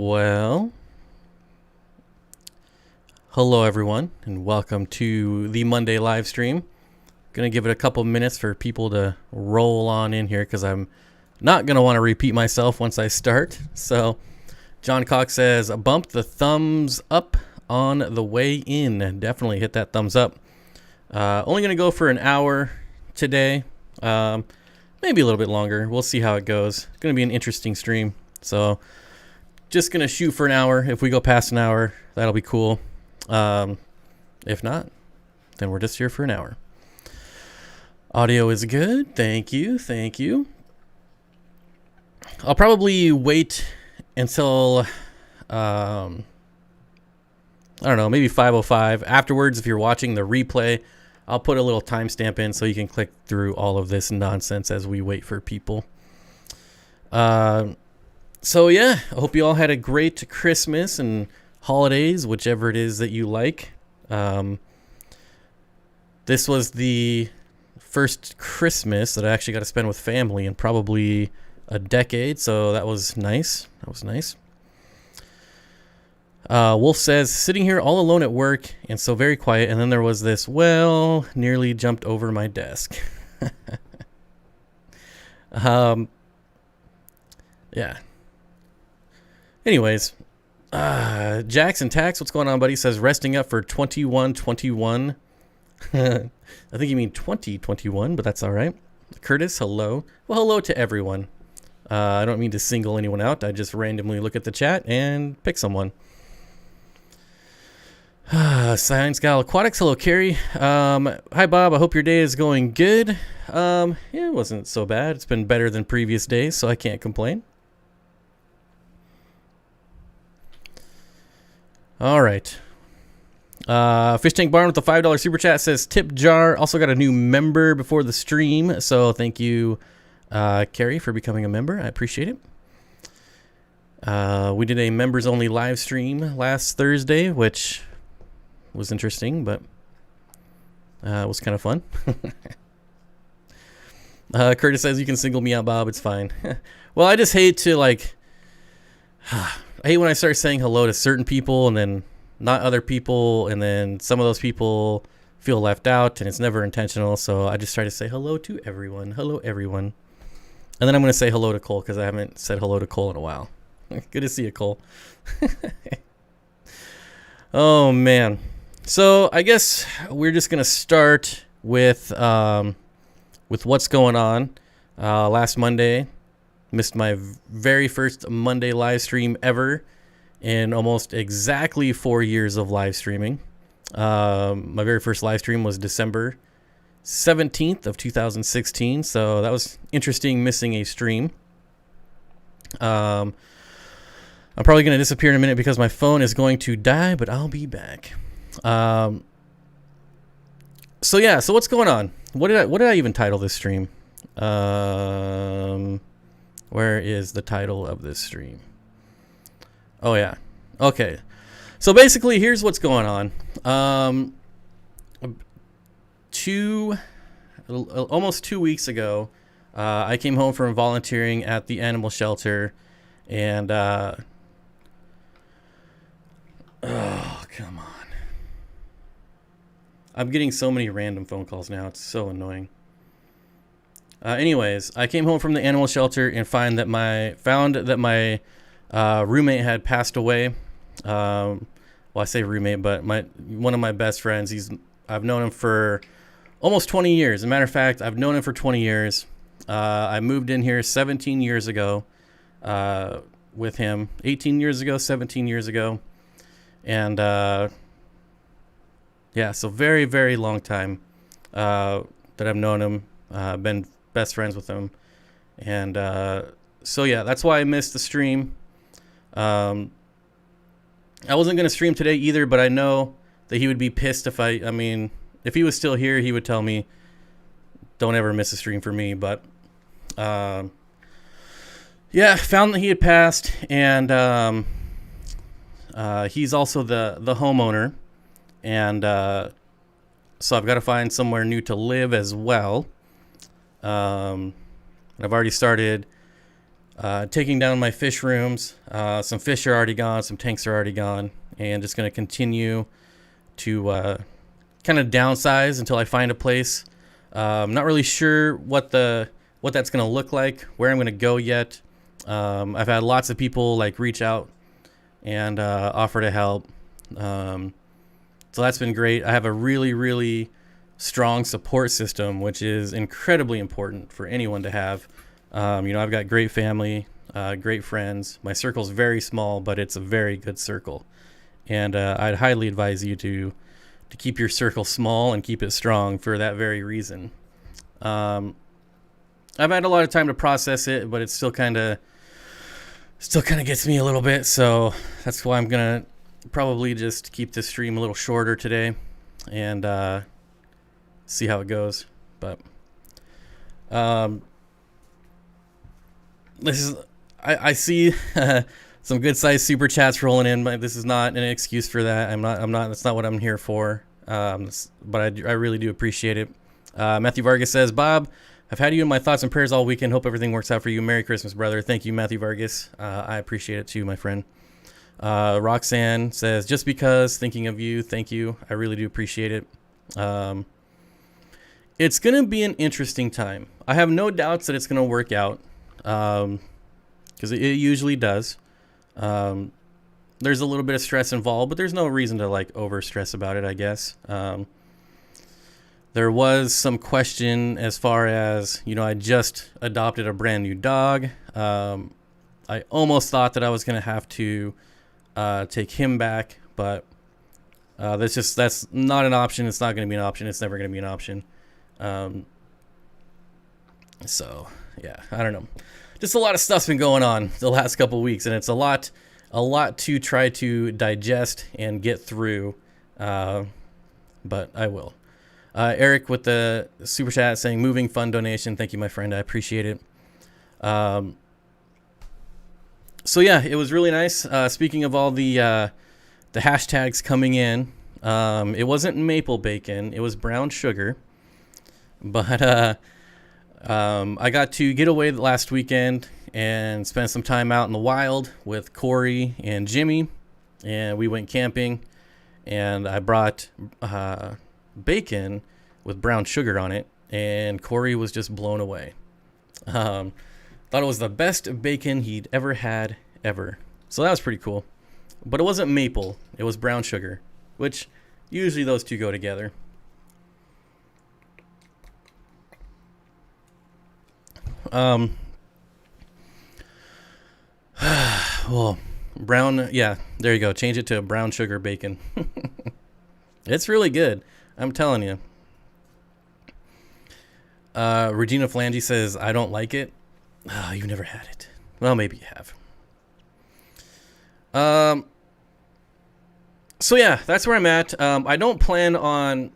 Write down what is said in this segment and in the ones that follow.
Well, hello everyone, and welcome to the Monday live stream. Gonna give it a couple minutes for people to roll on in here because I'm not gonna want to repeat myself once I start. So, John Cox says, "Bump the thumbs up on the way in." Definitely hit that thumbs up. Only gonna go for an hour today, maybe a little bit longer. We'll see how it goes. It's gonna be an interesting stream. So, just gonna shoot for an hour. If we go past an hour, that'll be cool. If not, then we're just here for an hour. Audio is good. Thank you. I'll probably wait until I don't know, maybe 5:05. Afterwards, if you're watching the replay, I'll put a little timestamp in so you can click through all of this nonsense as we wait for people. So yeah, I hope you all had a great Christmas and holidays, whichever it is that you like. This was the first Christmas that I actually got to spend with family in probably a decade, so that was nice. Wolf says, "Sitting here all alone at work and so very quiet, and then there was this, well, nearly jumped over my desk." Yeah. Anyways, Jackson Tax, what's going on, buddy? Says, "Resting up for 21-21." I think you mean 2021, but that's all right. Curtis, hello. Well, hello to everyone. I don't mean to single anyone out. I just randomly look at the chat and pick someone. Science Gal Aquatics, hello, Carrie. Hi, Bob. I hope your day is going good. Yeah, it wasn't so bad. It's been better than previous days, so I can't complain. All right. Fish Tank Barn with the $5 super chat says, "Tip jar." Also got a new member before the stream, so thank you, Carrie, for becoming a member. I appreciate it. We did a members only live stream last Thursday, which was interesting, but it was kind of fun. Curtis says, "You can single me out, Bob. It's fine." Well, I just hate to I hate when I start saying hello to certain people and then not other people, and then some of those people feel left out, and it's never intentional. So I just try to say hello to everyone. Hello, everyone. And then I'm going to say hello to Cole because I haven't said hello to Cole in a while. Good to see you, Cole. Oh, man. So I guess we're just going to start with what's going on. Last Monday, missed my very first Monday live stream ever in almost exactly 4 years of live streaming. My very first live stream was December 17th of 2016, so that was interesting, missing a stream. I'm probably going to disappear in a minute because my phone is going to die, but I'll be back. So what's going on? What did I even title this stream? Where is the title of this stream? Oh, yeah. Okay. So basically, here's what's going on. Almost 2 weeks ago, I came home from volunteering at the animal shelter, and oh, come on. I'm getting so many random phone calls now. It's so annoying. Anyways, I came home from the animal shelter and found that my roommate had passed away. Well, I say roommate, but one of my best friends. I've known him for almost 20 years. As a matter of fact, I've known him for 20 years. I moved in here 17 years ago with him. 18 years ago, 17 years ago, and yeah, so very, very long time that I've known him. Been best friends with him, and so yeah, that's why I missed the stream. I wasn't going to stream today either, but I know that he would be pissed if if he was still here, he would tell me, "Don't ever miss a stream for me." But yeah, found that he had passed, and he's also the homeowner, and so I've got to find somewhere new to live as well. I've already started taking down my fish rooms. Some fish are already gone, some tanks are already gone, and just going to continue to kind of downsize until I find a place. I'm not really sure what that's going to look like, where I'm going to go yet. I've had lots of people like reach out and offer to help. So that's been great. I have a really, really strong support system, which is incredibly important for anyone to have. I've got great family, great friends. My circle's very small, but it's a very good circle. And I'd highly advise you to keep your circle small and keep it strong for that very reason. I've had a lot of time to process it, but it still kind of gets me a little bit. So that's why I'm going to probably just keep this stream a little shorter today and see how it goes. But I see some good sized super chats rolling in, but this is not an excuse for that. I'm not, that's not what I'm here for. But I really do appreciate it. Matthew Vargas says, Bob, I've had you in my thoughts and prayers all weekend. Hope everything works out for you. Merry Christmas, brother. Thank you, Matthew Vargas. I appreciate it too, my friend. Roxanne says, just because, thinking of you. Thank you. I really do appreciate it. It's going to be an interesting time. I have no doubts that it's going to work out. Because it usually does. There's a little bit of stress involved, but there's no reason to like over stress about it, I guess. There was some question as far as, I just adopted a brand new dog. I almost thought that I was going to have to take him back, but that's not an option. It's not going to be an option. It's never going to be an option. So yeah, I don't know. Just a lot of stuff's been going on the last couple of weeks, and it's a lot to try to digest and get through. But I will. Eric with the super chat saying moving fund donation. Thank you, my friend. I appreciate it. So yeah, it was really nice. Speaking of all the hashtags coming in, it wasn't maple bacon. It was brown sugar. But I got to get away last weekend and spend some time out in the wild with Corey and Jimmy, and we went camping, and I brought bacon with brown sugar on it, and Corey was just blown away. Thought it was the best bacon he'd ever had, ever. So that was pretty cool. But it wasn't maple, it was brown sugar, which usually those two go together. Well, brown, yeah, there you go. Change it to brown sugar bacon. It's really good. I'm telling you. Regina Flange says, I don't like it. Oh, you've never had it. Well, maybe you have. So yeah, that's where I'm at. I don't plan on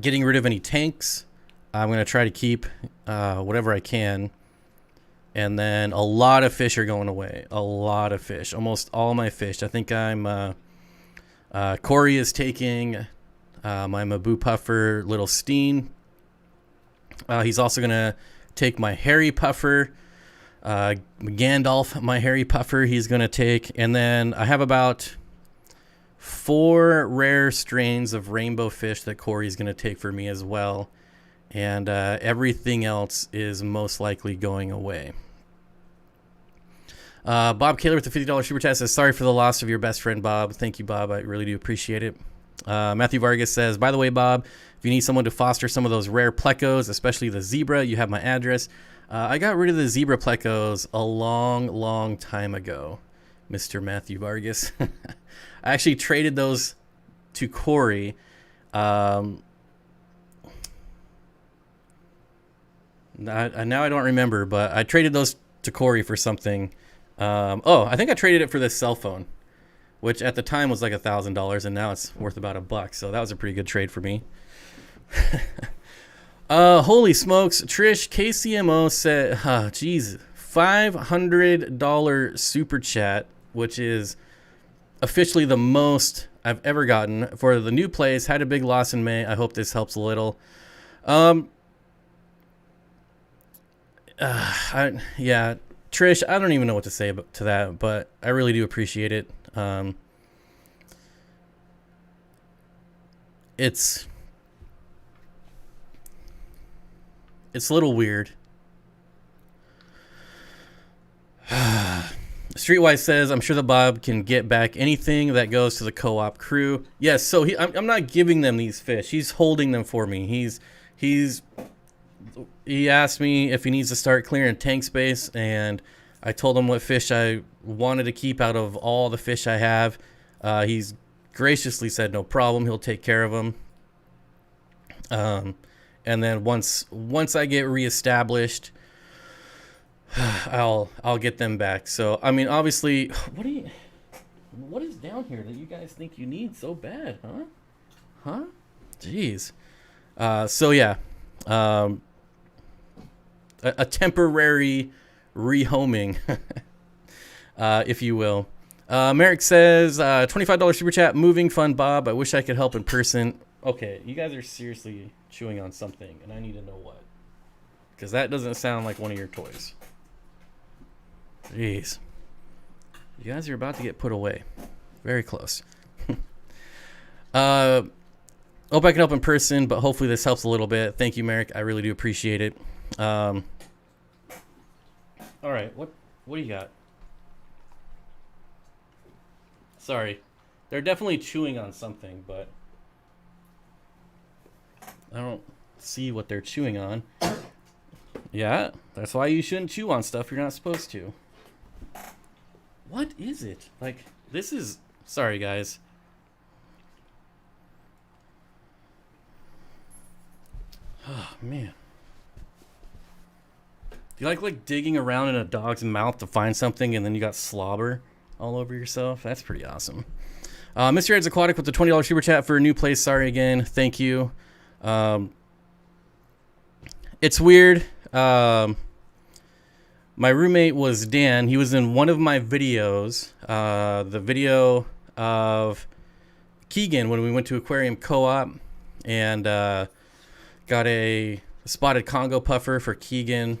getting rid of any tanks. I'm going to try to keep whatever I can. And then a lot of fish are going away. A lot of fish. Almost all my fish. I think Corey is taking my Mabu Puffer Little Steen. He's also going to take my Hairy Puffer. Gandalf, my Hairy Puffer, he's going to take. And then I have about 4 rare strains of rainbow fish that Corey's going to take for me as well. And everything else is most likely going away. Bob Kaler with the $50 super chat says, sorry for the loss of your best friend, Bob. Thank you, Bob. I really do appreciate it. Matthew Vargas says, by the way, Bob, if you need someone to foster some of those rare plecos, especially the zebra, you have my address. I got rid of the zebra plecos a long, long time ago, Mr. Matthew Vargas. I actually traded those to Corey. Now I don't remember, but I traded those to Corey for something. I think I traded it for this cell phone, which at the time was like $1,000, and now it's worth about $1. So that was a pretty good trade for me. Holy smokes, Trish KCMO said, $500 super chat, which is officially the most I've ever gotten for the new place. Had a big loss in May. I hope this helps a little. Yeah, Trish, I don't even know what to say to that, but I really do appreciate it. It's a little weird. Streetwise says, I'm sure that Bob can get back anything that goes to the co-op crew. Yes, so I'm not giving them these fish. He's holding them for me. He asked me if he needs to start clearing tank space, and I told him what fish I wanted to keep out of all the fish I have. He's graciously said no problem. He'll take care of them. And then once I get reestablished, I'll get them back. So I mean, obviously, what is down here that you guys think you need so bad, huh? Jeez. So yeah, a temporary rehoming, if you will. Merrick says, $25 super chat, moving fun, Bob. I wish I could help in person. Okay, you guys are seriously chewing on something, and I need to know what. Because that doesn't sound like one of your toys. Jeez. You guys are about to get put away. Very close. Hope I can help in person, but hopefully this helps a little bit. Thank you, Merrick. I really do appreciate it. All right, what do you got? Sorry. They're definitely chewing on something, but I don't see what they're chewing on. Yeah, that's why you shouldn't chew on stuff you're not supposed to. What is it? Like, this is... Sorry, guys. Oh, man. Do you like digging around in a dog's mouth to find something and then you got slobber all over yourself? That's pretty awesome. Mr. Ed's Aquatic with the $20 super chat for a new place. Sorry again. Thank you. It's weird. My roommate was Dan. He was in one of my videos, the video of Keegan when we went to Aquarium Co-op and got a spotted Congo puffer for Keegan.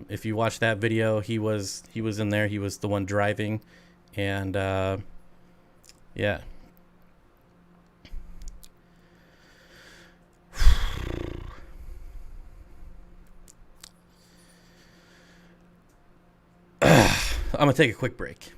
If you watch that video, he was in there. He was the one driving, and yeah. I'm gonna take a quick break.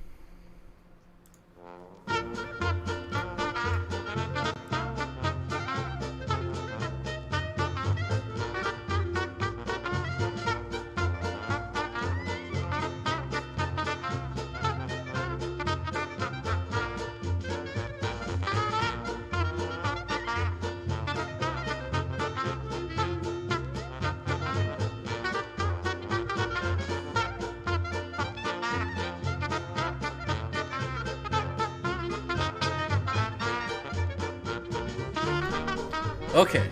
Okay.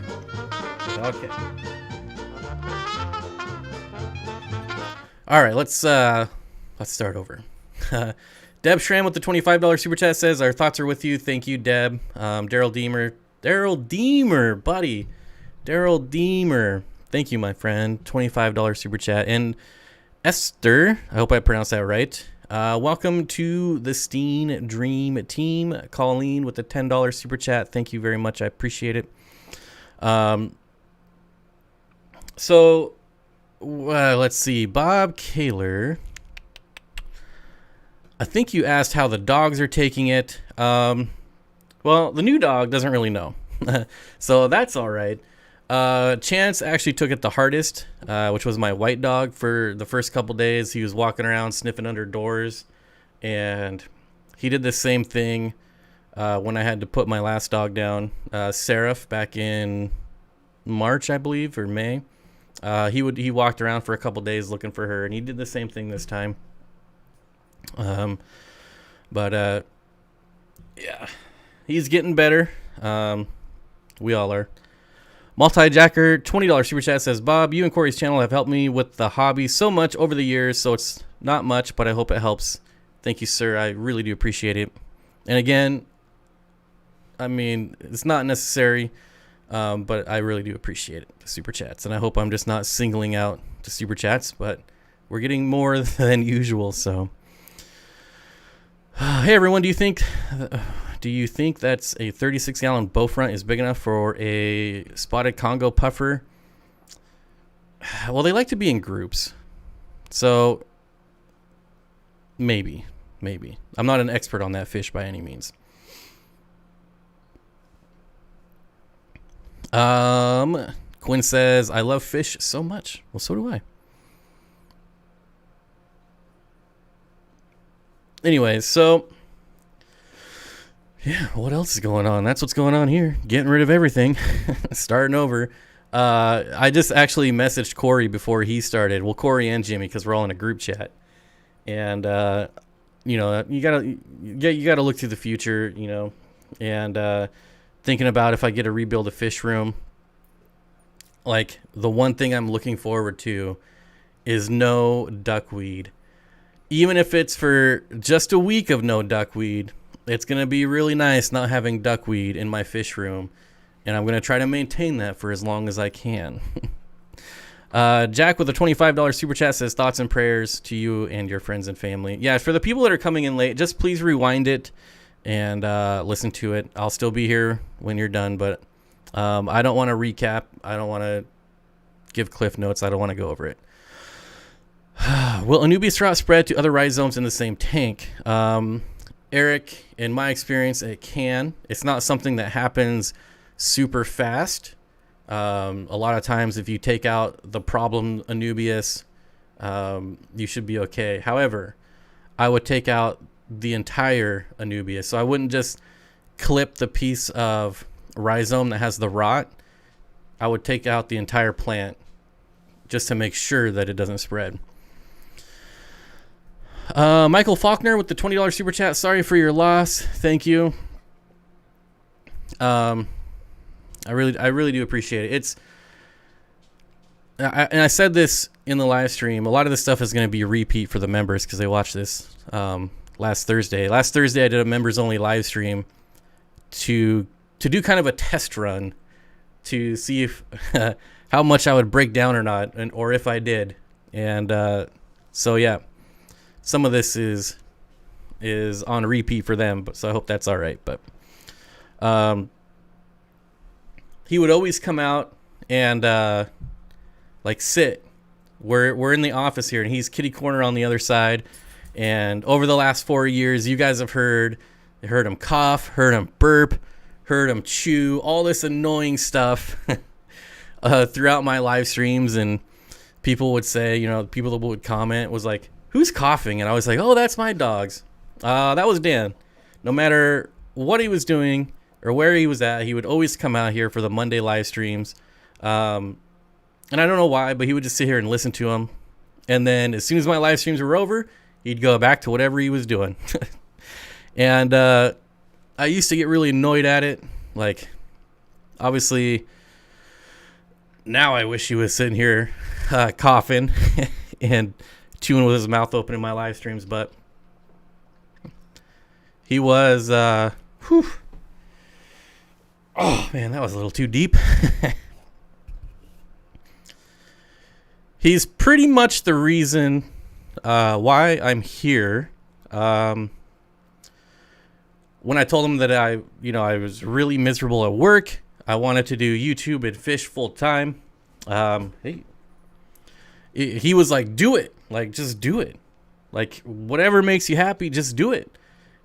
All right, let's start over. Deb Schramm with the $25 super chat says, our thoughts are with you. Thank you, Deb. Daryl Deemer, buddy. Daryl Deemer. Thank you, my friend. $25 super chat. And Esther, I hope I pronounced that right. Welcome to the Steen Dream team. Colleen with the $10 super chat. Thank you very much. I appreciate it. So let's see. Bob Kaler, I think you asked how the dogs are taking it. Well, the new dog doesn't really know. So that's all right. Chance actually took it the hardest, which was my white dog. For the first couple days, he was walking around sniffing under doors, and he did the same thing when I had to put my last dog down, Seraph, back in March, I believe, or May. He walked around for a couple days looking for her, and he did the same thing this time. But yeah, he's getting better. We all are. Multi-Jacker, $20 super chat says, Bob, you and Corey's channel have helped me with the hobby so much over the years, so it's not much, but I hope it helps. Thank you, sir. I really do appreciate it. And again, I mean, it's not necessary, But I really do appreciate it, the super chats. And I hope I'm just not singling out the super chats, but we're getting more than usual. So, hey everyone, do you think that's a 36-gallon bow front is big enough for a spotted Congo puffer? Well, they like to be in groups, so maybe. I'm not an expert on that fish by any means. Quinn says, I love fish so much. Well, so do I. Anyways, so yeah, what else is going on? That's what's going on here. Getting rid of everything. Starting over. I just actually messaged Corey before he started. Well, Corey and Jimmy, because we're all in a group chat. And, you gotta look to the future, and thinking about if I get to rebuild a fish room. Like, the one thing I'm looking forward to is no duckweed. Even if it's for just a week of no duckweed, it's going to be really nice not having duckweed in my fish room. And I'm going to try to maintain that for as long as I can. Jack with a $25 super chat says, thoughts and prayers to you and your friends and family. Yeah, for the people that are coming in late, just please rewind it and listen to it. I'll still be here when you're done, but I don't want to recap. I don't want to give cliff notes. I don't want to go over it. Will Anubias trout spread to other rhizomes in the same tank? Eric, in my experience, it can. It's not something that happens super fast. A lot of times, if you take out the problem Anubias, you should be okay. However, I would take out the entire Anubias. So I wouldn't just clip the piece of rhizome that has the rot. I would take out the entire plant just to make sure that it doesn't spread. Michael Faulkner with the $20 super chat. Sorry for your loss. Thank you. I really do appreciate it. And I said this in the live stream. A lot of this stuff is going to be a repeat for the members because they watched this last Thursday. Last Thursday, I did a members only live stream to do kind of a test run to see if how much I would break down or not, or if I did. And so yeah. Some of this is on repeat for them, so I hope that's all right. But he would always come out and sit. We're in the office here, and he's kitty corner on the other side. And over the last 4 years, you guys have heard him cough, heard him burp, heard him chew, all this annoying stuff throughout my live streams. And people would say, people that would comment was like, who's coughing? And I was like, oh, that's my dogs. That was Dan. No matter what he was doing or where he was at, he would always come out here for the Monday live streams. And I don't know why, but he would just sit here and listen to them. And then as soon as my live streams were over, he'd go back to whatever he was doing. And I used to get really annoyed at it. Like, obviously, now I wish he was sitting here coughing and chewing with his mouth open in my live streams, but he was oh man, that was a little too deep. He's pretty much the reason why I'm here. When I told him that I was really miserable at work, I wanted to do YouTube and fish full time. He was like, do it. Like, just do it. Like, whatever makes you happy, just do it.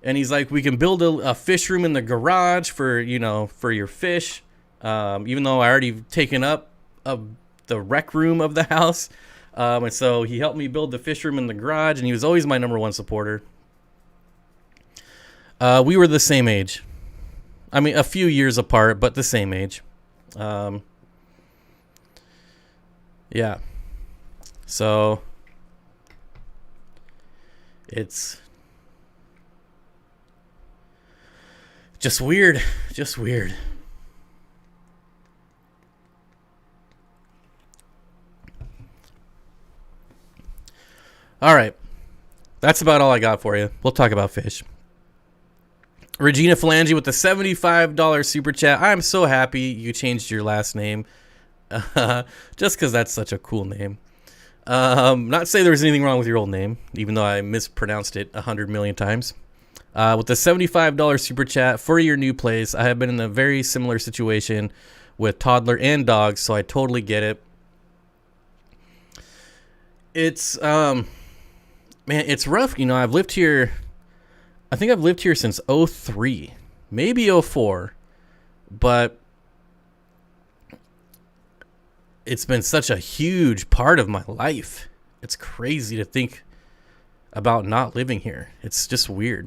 And he's like, we can build a fish room in the garage for your fish. Even though I already taken up the rec room of the house. And so he helped me build the fish room in the garage, and he was always my number one supporter. We were the same age. I mean, a few years apart, but the same age. Yeah. So it's just weird. Just weird. All right. That's about all I got for you. We'll talk about fish. Regina Phalange with the $75 super chat. I'm so happy you changed your last name. Just because that's such a cool name. Not to say there was anything wrong with your old name, even though I mispronounced it 100 million times. With the $75 super chat for your new place, I have been in a very similar situation with toddler and dogs, so I totally get it. It's man, it's rough. You know, I've lived here. I think I've lived here since 03, maybe 04, but it's been such a huge part of my life. It's crazy to think about not living here. It's just weird.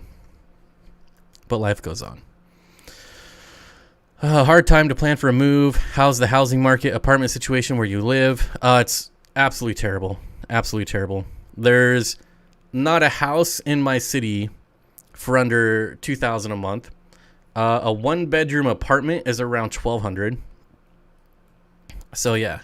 But life goes on. Hard time to plan for a move. How's the housing market, apartment situation where you live? It's absolutely terrible. Absolutely terrible. There's not a house in my city for under $2,000 a month. A one-bedroom apartment is around $1,200. So yeah.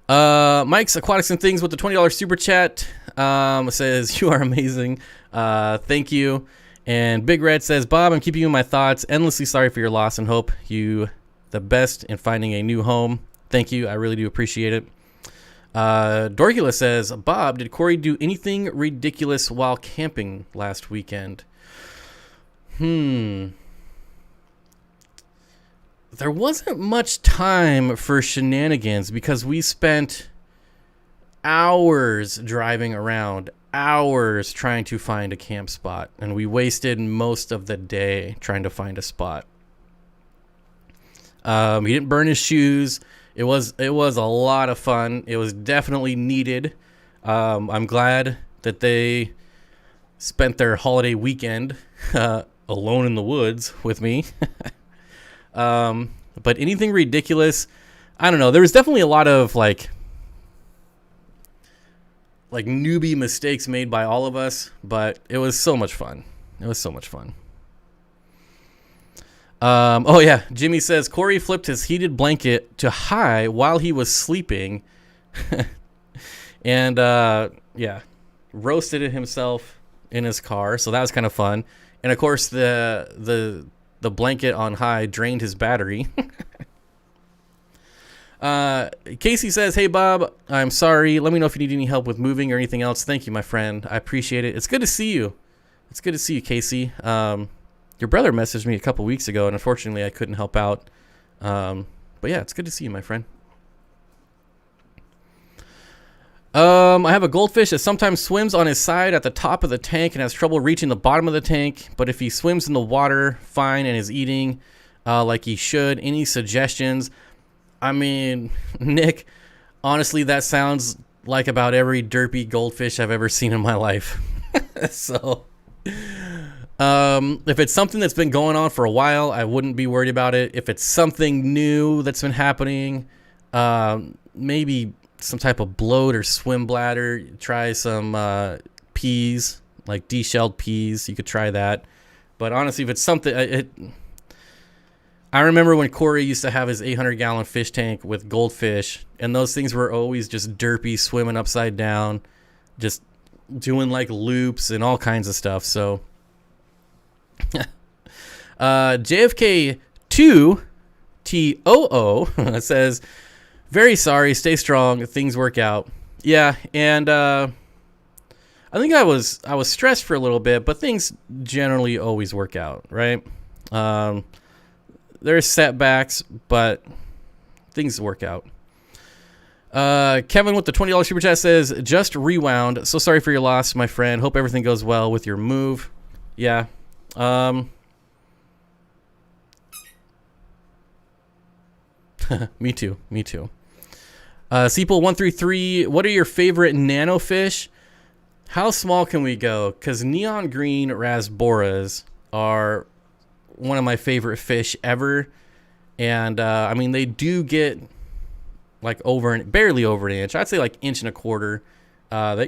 Mike's Aquatics and Things with the $20 super chat says, you are amazing. Thank you. And Big Red says, Bob, I'm keeping you in my thoughts. Endlessly sorry for your loss and hope you the best in finding a new home. Thank you. I really do appreciate it. Dorkula says, Bob, did Corey do anything ridiculous while camping last weekend? There wasn't much time for shenanigans because we spent hours driving around, hours trying to find a camp spot, and we wasted most of the day trying to find a spot. He didn't burn his shoes. It was a lot of fun. It was definitely needed. I'm glad that they spent their holiday weekend alone in the woods with me. But anything ridiculous, I don't know. There was definitely a lot of like newbie mistakes made by all of us, but it was so much fun. Oh yeah, Jimmy says Corey flipped his heated blanket to high while he was sleeping, and yeah, roasted it himself in his car. So that was kind of fun. And of course, the blanket on high drained his battery. Casey says, hey Bob, I'm sorry. Let me know if you need any help with moving or anything else. Thank you, my friend. I appreciate it. It's good to see you. Casey. Your brother messaged me a couple weeks ago, and unfortunately I couldn't help out. But yeah, it's good to see you, my friend. I have a goldfish that sometimes swims on his side at the top of the tank and has trouble reaching the bottom of the tank. But if he swims in the water, fine, and is eating like he should. Any suggestions? I mean, Nick, honestly, that sounds like about every derpy goldfish I've ever seen in my life. So, if it's something that's been going on for a while, I wouldn't be worried about it. If it's something new that's been happening, maybe some type of bloat or swim bladder, try some peas, like de-shelled peas. You could try that. But honestly, if it's something... I remember when Corey used to have his 800-gallon fish tank with goldfish, and those things were always just derpy, swimming upside down, just doing like loops and all kinds of stuff. So JFK2TOO says, very sorry, stay strong, things work out. Yeah, and I think I was stressed for a little bit, but things generally always work out, right? There's setbacks, but things work out. Kevin with the $20 super chat says, just rewound. So sorry for your loss, my friend. Hope everything goes well with your move. Yeah. Me too. Seaple133, what are your favorite nano fish? How small can we go? Because neon green rasboras are one of my favorite fish ever. And I mean, they do get like barely over an inch. I'd say like 1.25 inches.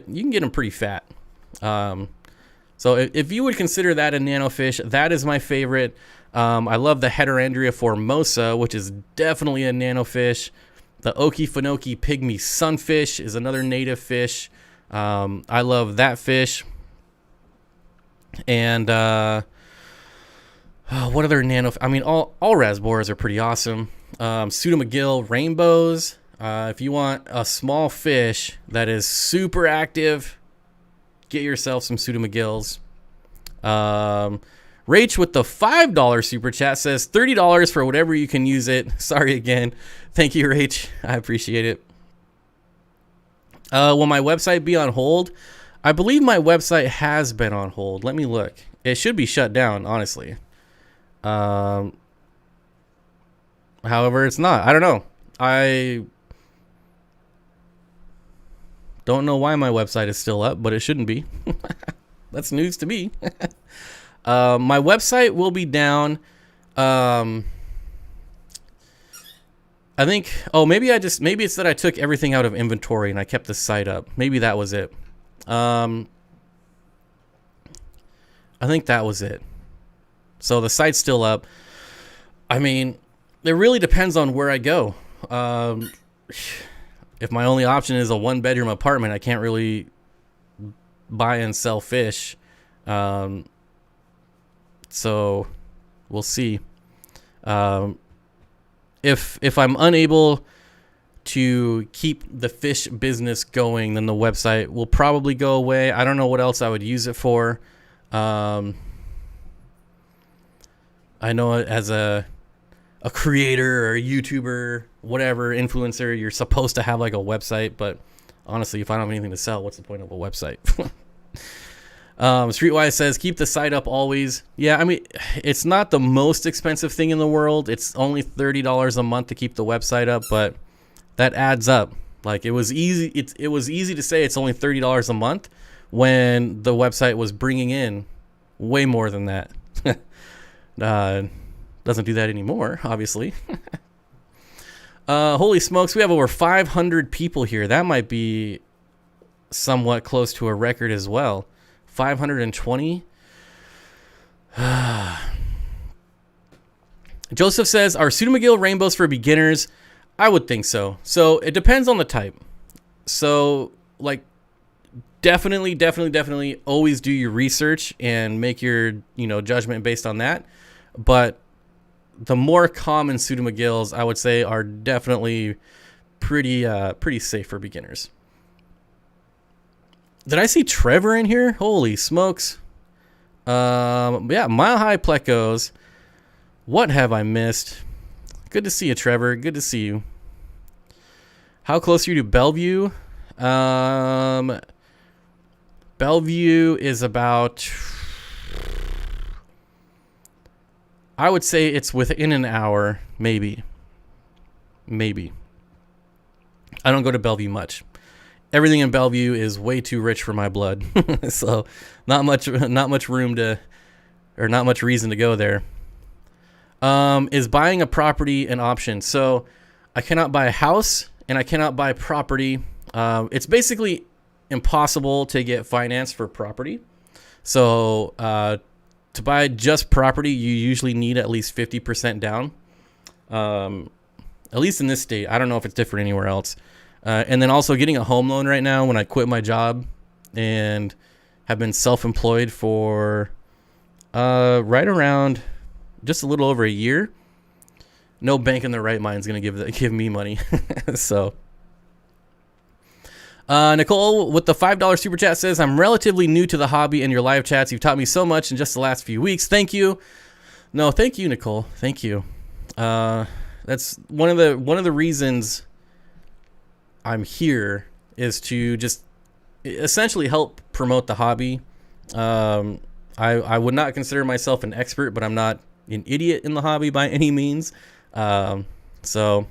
You can get them pretty fat. So if you would consider that a nano fish, that is my favorite. I love the Heterandria formosa, which is definitely a nano fish. The Okefenokee pygmy sunfish is another native fish. I love that fish. And what other nano? I mean, all rasbors are pretty awesome. Pseudomcgill rainbows. If you want a small fish that is super active, get yourself some pseudomcgills. Rach with the $5 super chat says $30 for whatever you can use it. Sorry again. Thank you, Rach. I appreciate it. Will my website be on hold? I believe my website has been on hold. Let me look. It should be shut down, honestly. However, it's not. I don't know. I don't know why my website is still up, but it shouldn't be. That's news to me. My website will be down. I think, maybe it's that I took everything out of inventory and I kept the site up. Maybe that was it. I think that was it. So the site's still up. I mean, it really depends on where I go. If my only option is a 1-bedroom apartment, I can't really buy and sell fish. So we'll see. If I'm unable to keep the fish business going, then the website will probably go away. I don't know what else I would use it for. I know as a creator or a YouTuber, whatever, influencer, you're supposed to have like a website, but honestly, if I don't have anything to sell, what's the point of a website? Streetwise says, keep the site up always. Yeah, I mean, it's not the most expensive thing in the world. It's only $30 a month to keep the website up, but that adds up. Like, it was easy. It was easy to say it's only $30 a month when the website was bringing in way more than that. Doesn't do that anymore, obviously. Holy smokes, we have over 500 people here. That might be somewhat close to a record as well. 520. Joseph says, are pseudomcgill rainbows for beginners? I would think so. So it depends on the type. So like definitely always do your research and make your, judgment based on that. But the more common pseudomcgills, I would say, are definitely pretty safe for beginners. Did I see Trevor in here? Holy smokes. Yeah, Mile High Plecos. What have I missed? Good to see you, Trevor. Good to see you. How close are you to Bellevue? Bellevue is about, I would say it's within an hour, maybe. I don't go to Bellevue much. Everything in Bellevue is way too rich for my blood. So not much room to, or not much reason to go there. Is buying a property an option? So I cannot buy a house and I cannot buy property. It's basically impossible to get finance for property. So to buy just property, you usually need at least 50% down. At least in this state. I don't know if it's different anywhere else. And then also getting a home loan right now when I quit my job and have been self-employed for right around just a little over a year. No bank in their right mind is going to give me money. So Nicole with the $5 super chat says, I'm relatively new to the hobby and your live chats. You've taught me so much in just the last few weeks. Thank you. No, thank you, Nicole. Thank you. That's one of the reasons I'm here is to just essentially help promote the hobby. I would not consider myself an expert, but I'm not an idiot in the hobby by any means. So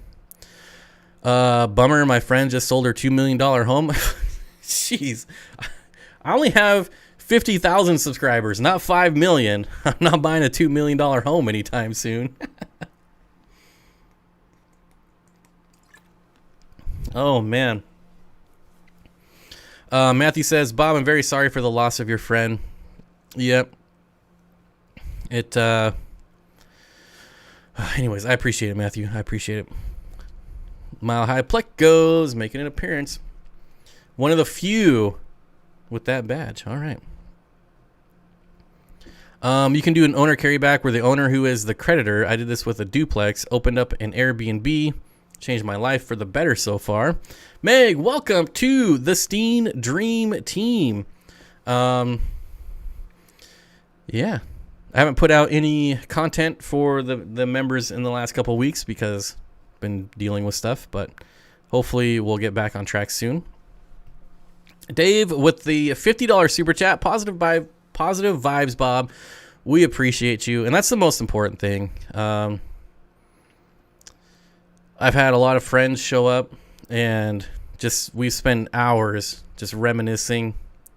bummer, my friend just sold her $2 million home. Jeez, I only have 50,000 subscribers, not 5 million. I'm not buying a $2 million home anytime soon. Oh, man. Matthew says, Bob, I'm very sorry for the loss of your friend. Yep. Anyways, I appreciate it, Matthew. I appreciate it. Mile High Plecos making an appearance. One of the few with that badge. All right. You can do an owner carryback where the owner who is the creditor, I did this with a duplex, opened up an Airbnb, changed my life for the better so far. Meg, welcome to the Steen Dream Team. Yeah, I haven't put out any content for the members in the last couple of weeks because I've been dealing with stuff, but hopefully we'll get back on track soon. Dave with the $50 super chat, positive vibes, Bob. We appreciate you, and that's the most important thing. I've had a lot of friends show up, and we spend hours just reminiscing,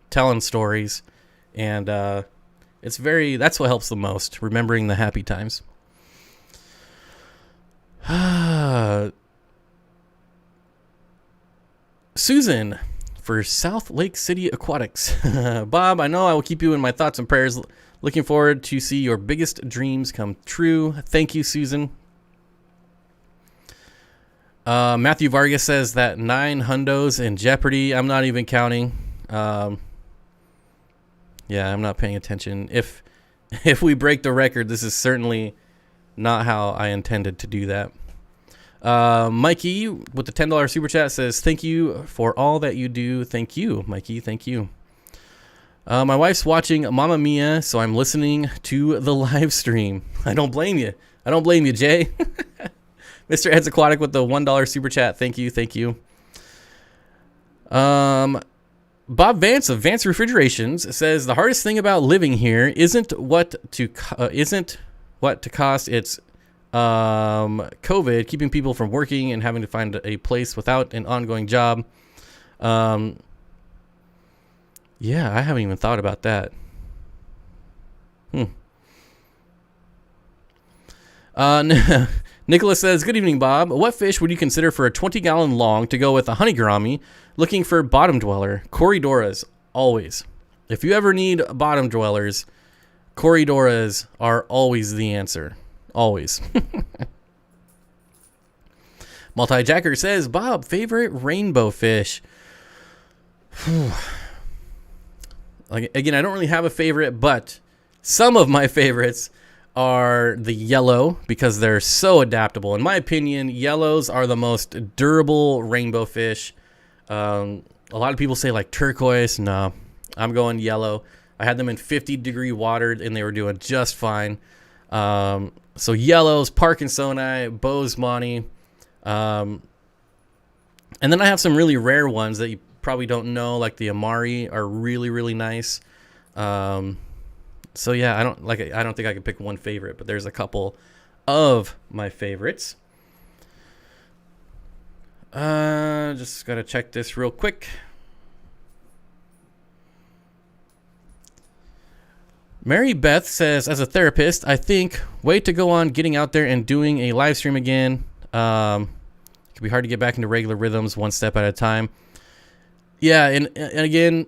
telling stories, and that's what helps the most, remembering the happy times. Susan for South Lake City Aquatics. Bob, I know I will keep you in my thoughts and prayers. Looking forward to see your biggest dreams come true. Thank you, Susan. Matthew Vargas says that 9 hundos in jeopardy. I'm not even counting. Yeah, I'm not paying attention. If we break the record, this is certainly not how I intended to do that. Mikey with the $10 super chat says, thank you for all that you do. Thank you, Mikey. Thank you. My wife's watching Mamma Mia, so I'm listening to the live stream. I don't blame you. I don't blame you, Jay. Mr. Ed's Aquatic with the $1 super chat. Thank you. Thank you. Bob Vance of Vance Refrigerations says the hardest thing about living here isn't what to cost. It's COVID, keeping people from working and having to find a place without an ongoing job. Yeah, I haven't even thought about that. Nicholas says, good evening, Bob. What fish would you consider for a 20-gallon long to go with a honey gourami? Looking for bottom dweller. Corridoras, always. If you ever need bottom dwellers, corridoras are always the answer. Always. Multi-Jacker says, Bob, favorite rainbow fish? Again, I don't really have a favorite, but some of my favorites are the yellow because they're so adaptable. In my opinion, yellows are the most durable rainbow fish. A lot of people say like turquoise. No, I'm going yellow. I had them in 50-degree water and they were doing just fine. So yellows, Parkinsoni, Bozeman. And then I have some really rare ones that you probably don't know, like the Amari are really, really nice. So yeah, I don't think I could pick one favorite, but there's a couple of my favorites. Just gotta check this real quick. Mary Beth says, as a therapist, I think way to go on getting out there and doing a live stream again. It can be hard to get back into regular rhythms one step at a time. Yeah, and again,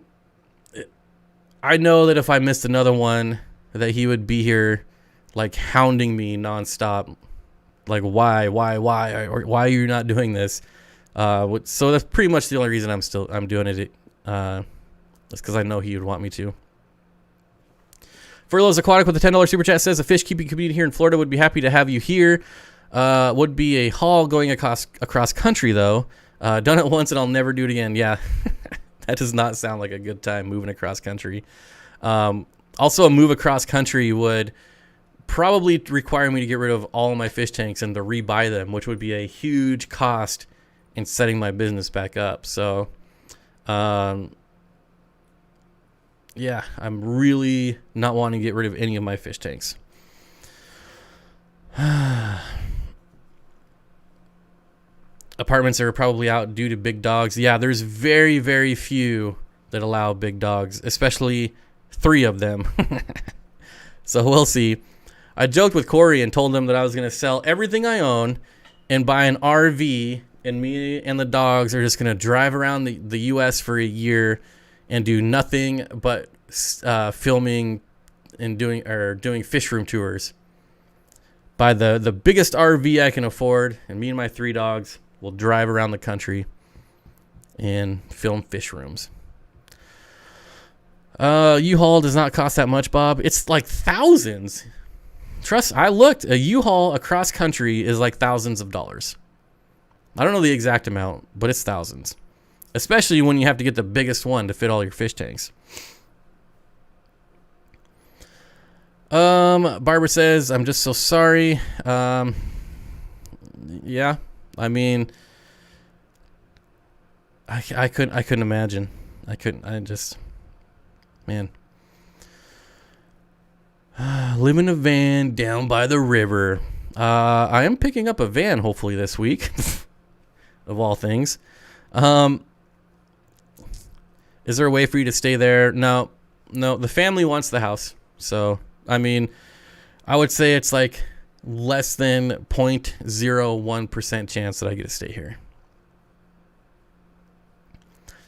I know that if I missed another one, that he would be here, like, hounding me nonstop. Like, why, or why are you not doing this? So that's pretty much the only reason I'm doing it. That's because I know he would want me to. Furloughs Aquatic with a $10 super chat says, a fish keeping community here in Florida would be happy to have you here. Would be a haul going across country, though. Done it once and I'll never do it again. Yeah, that does not sound like a good time moving across country. Also, a move across country would probably require me to get rid of all my fish tanks and to rebuy them, which would be a huge cost in setting my business back up. So, yeah, I'm really not wanting to get rid of any of my fish tanks. Apartments are probably out due to big dogs. Yeah, there's very, very few that allow big dogs, especially 3 of them. So we'll see. I joked with Corey and told him that I was going to sell everything I own and buy an RV, and me and the dogs are just going to drive around the U.S. for a year and do nothing but filming and doing fish room tours. Buy the biggest RV I can afford, and me and my 3 dogs will drive around the country and film fish rooms. U-Haul does not cost that much, Bob. It's like thousands. Trust, I looked. A U-Haul across country is like thousands of dollars. I don't know the exact amount, but it's thousands. Especially when you have to get the biggest one to fit all your fish tanks. Barbara says, I'm just so sorry. Yeah, I mean, I couldn't imagine. Man. Live in a van down by the river. I am picking up a van hopefully this week, of all things. Is there a way for you to stay there? No, the family wants the house. So, I mean, I would say it's like less than 0.01% chance that I get to stay here.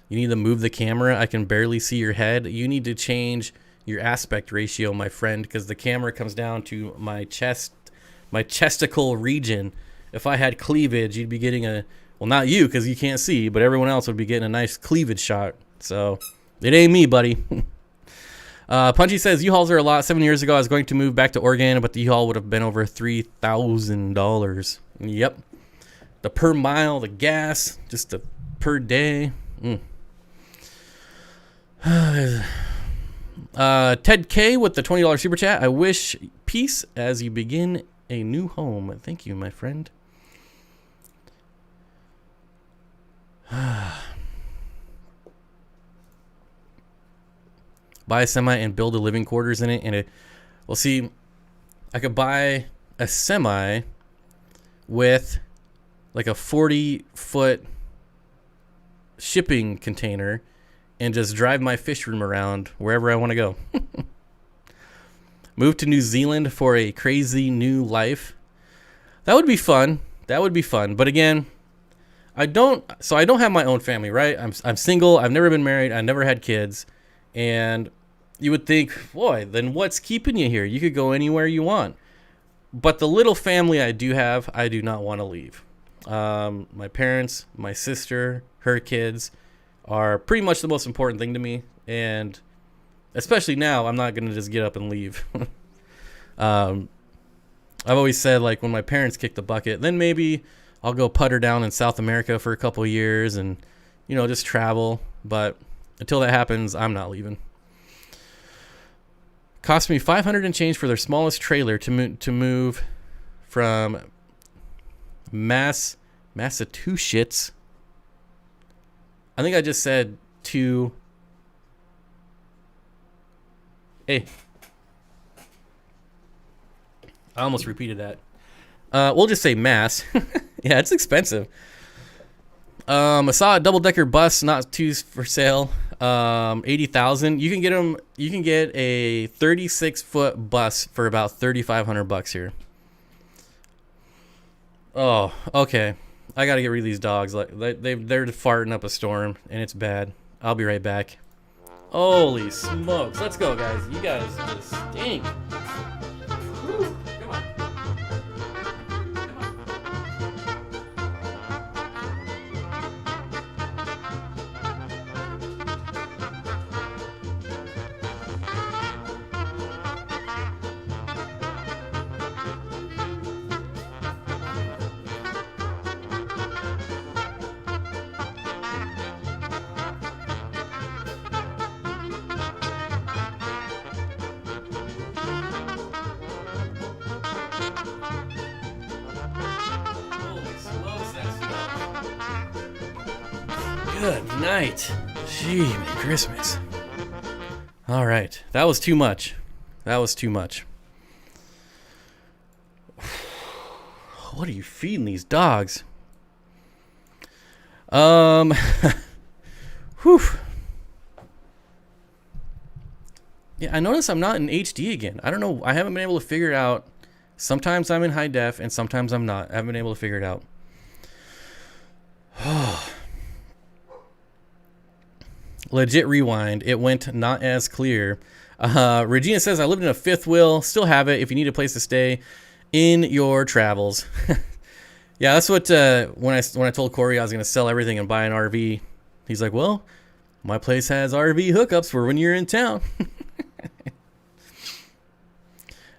You need to move the camera. I can barely see your head. You need to change your aspect ratio, my friend, because the camera comes down to my chest, my chesticle region. If I had cleavage, you'd be getting a, well, not you because you can't see, but everyone else would be getting a nice cleavage shot. So it ain't me, buddy. Punchy says, U-Hauls are a lot. 7 years ago, I was going to move back to Oregon, but the U-Haul would have been over $3,000. Yep. The per mile, the gas, just the per day. Ted K with the $20 super chat. I wish peace as you begin a new home. Thank you, my friend. Buy a semi and build a living quarters in it. And well, see, I could buy a semi with like a 40-foot shipping container and just drive my fish room around wherever I want to go. Move to New Zealand for a crazy new life. That would be fun. That would be fun. But again, I don't have my own family, right? I'm single. I've never been married. I never had kids. And you would think, boy, then what's keeping you here? You could go anywhere you want. But the little family I do have, I do not want to leave. My parents, my sister, her kids are pretty much the most important thing to me. And especially now, I'm not going to just get up and leave. I've always said, like, when my parents kick the bucket, then maybe I'll go putter down in South America for a couple of years and, you know, just travel. But until that happens, I'm not leaving. Cost me $500 and change for their smallest trailer to move from Massachusetts. I think I just said to. Hey. I almost repeated that. We'll just say Mass. Yeah, it's expensive. I saw a double-decker bus, not two for sale. 80,000. You can get them. You can get a 36-foot bus for about $3,500 here. Oh, okay. I gotta get rid of these dogs. Like they're farting up a storm, and it's bad. I'll be right back. Holy smokes! Let's go, guys. You guys just stink. Whew. Come on. Good night. Gee, Merry Christmas. All right. That was too much. That was too much. What are you feeding these dogs? Whew. Yeah, I notice I'm not in HD again. I don't know. I haven't been able to figure it out. Sometimes I'm in high def and sometimes I'm not. I haven't been able to figure it out. Legit rewind. It went not as clear. Regina says, I lived in a fifth wheel. Still have it if you need a place to stay in your travels. Yeah, that's what when I told Corey I was going to sell everything and buy an RV. He's like, well, My place has RV hookups for when you're in town.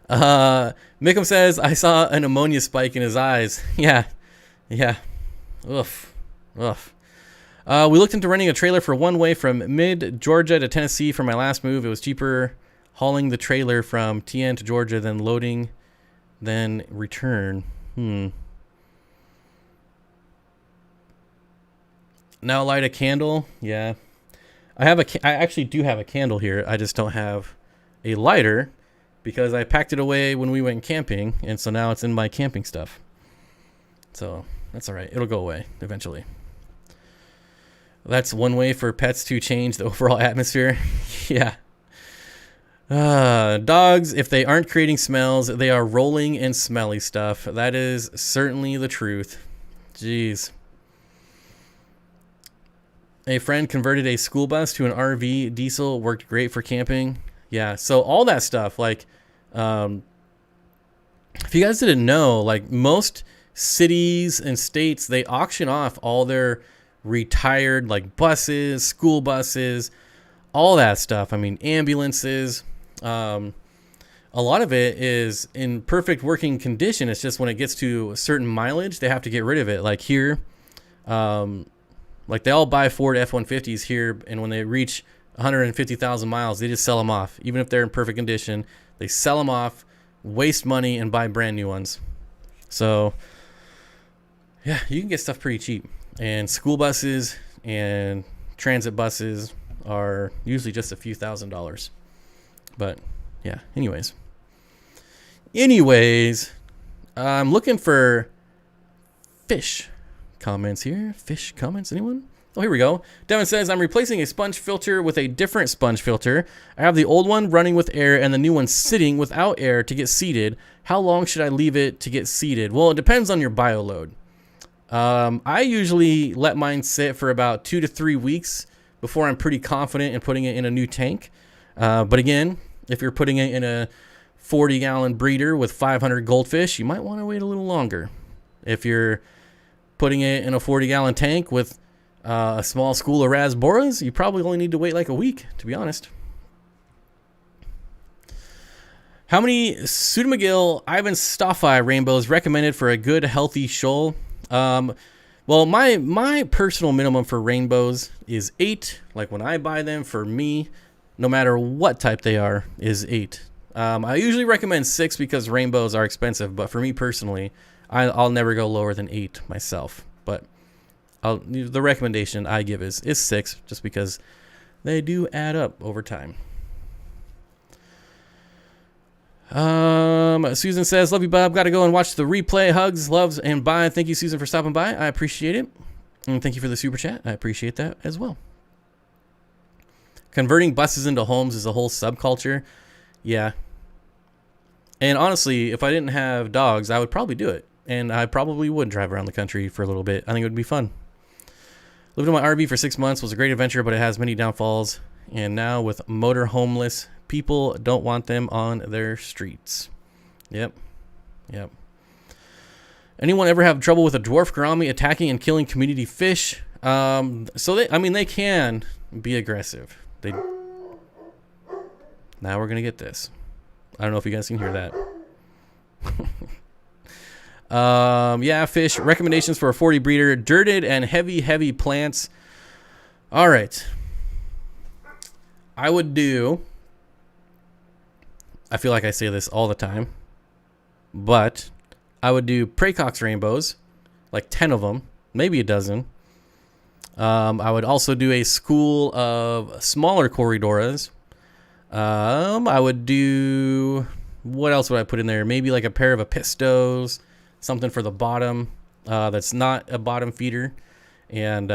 Mickham says, I saw an ammonia spike in his eyes. Yeah. Oof. We looked into renting a trailer for one way from mid-Georgia to Tennessee for my last move. It was cheaper hauling the trailer from TN to Georgia than loading, then return. Now light a candle. Yeah. I actually do have a candle here. I just don't have a lighter because I packed it away when we went camping, and so now it's in my camping stuff. So that's all right. It'll go away eventually. That's one way for pets to change the overall atmosphere. Yeah. Dogs, if they aren't creating smells, they are rolling in smelly stuff. That is certainly the truth. Jeez. A friend converted a school bus to an RV diesel. Worked great for camping. Yeah, so all that stuff, like, if you guys didn't know, like, most cities and states, they auction off all their retired, like, buses, school buses, all that stuff. I mean, ambulances. A lot of it is in perfect working condition. It's just when it gets to a certain mileage, they have to get rid of it. Like here, like they all buy Ford F-150s here, and when they reach 150,000 miles, they just sell them off. Even if they're in perfect condition, they sell them off, waste money, and buy brand new ones. So, yeah, you can get stuff pretty cheap. And school buses and transit buses are usually just a few $1,000s. But, yeah, anyways, I'm looking for fish comments here. Fish comments, anyone? Oh, here we go. Devin says, I'm replacing a sponge filter with a different sponge filter. I have the old one running with air and the new one sitting without air to get seated. How long should I leave it to get seated? Well, it depends on your bio load. I usually let mine sit for about 2 to 3 weeks before I'm pretty confident in putting it in a new tank. But again, if you're putting it in a 40-gallon breeder with 500 goldfish, you might want to wait a little longer. If you're putting it in a 40-gallon tank with a small school of rasboras, you probably only need to wait like a week, to be honest. How many Pseudomagil Ivan Stoffi rainbows recommended for a good, healthy shoal? Well, my personal minimum for rainbows is 8. Like when I buy them, for me, no matter what type they are, is 8. I usually recommend 6 because rainbows are expensive, but for me personally, I'll never go lower than 8 myself. But the recommendation I give is 6, just because they do add up over time. Susan says, love you, Bob. Got to go and watch the replay. Hugs, loves, and bye. Thank you, Susan, for stopping by. I appreciate it. And thank you for the super chat. I appreciate that as well. Converting buses into homes is a whole subculture. Yeah. And honestly, if I didn't have dogs, I would probably do it. And I probably would drive around the country for a little bit. I think it would be fun. Lived in my RV for 6 months was a great adventure, but it has many downfalls. And now with motor homeless, people don't want them on their streets. Yep. Anyone ever have trouble with a dwarf gourami attacking and killing community fish? They can be aggressive. Now we're going to get this. I don't know if you guys can hear that. Yeah, fish. Recommendations for a 40 breeder. Dirted and heavy plants. All right. I feel like I say this all the time, but I would do Praecox rainbows, like 10 of them, maybe a dozen. I would also do a school of smaller Corridoras. I would do, what else would I put in there? Maybe like a pair of Apistos, something for the bottom that's not a bottom feeder. And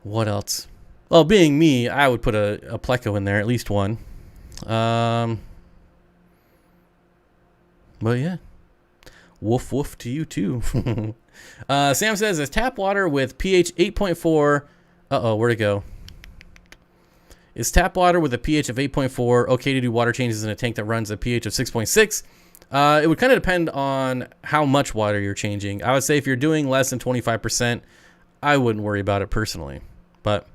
what else? Well, being me, I would put a Pleco in there, at least one. But yeah. Woof woof to you too. Sam says, is tap water with pH 8.4... Uh-oh, where'd it go? Is tap water with a pH of 8.4 okay to do water changes in a tank that runs a pH of 6.6? It would kind of depend on how much water you're changing. I would say if you're doing less than 25%, I wouldn't worry about it personally. But,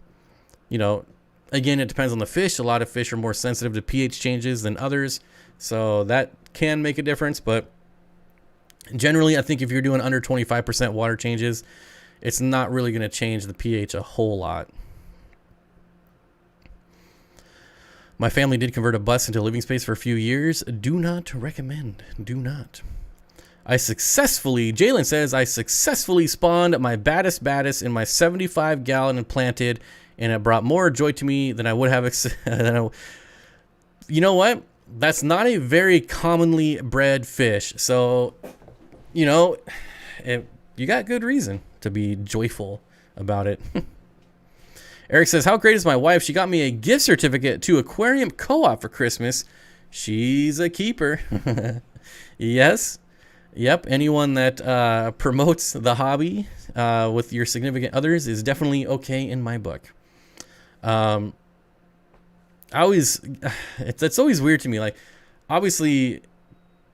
you know, again, it depends on the fish. A lot of fish are more sensitive to pH changes than others, so that can make a difference. But generally, I think if you're doing under 25% water changes, it's not really going to change the pH a whole lot. My family did convert a bus into a living space for a few years. Do not recommend. Do not. Jalen says, I successfully spawned my baddest in my 75-gallon and planted, and it brought more joy to me than I would have. You know what? That's not a very commonly bred fish. So, you know, you got good reason to be joyful about it. Eric says, how great is my wife? She got me a gift certificate to Aquarium Co-op for Christmas. She's a keeper. Yes. Yep. Anyone that promotes the hobby with your significant others is definitely okay in my book. It's always weird to me. Like, obviously,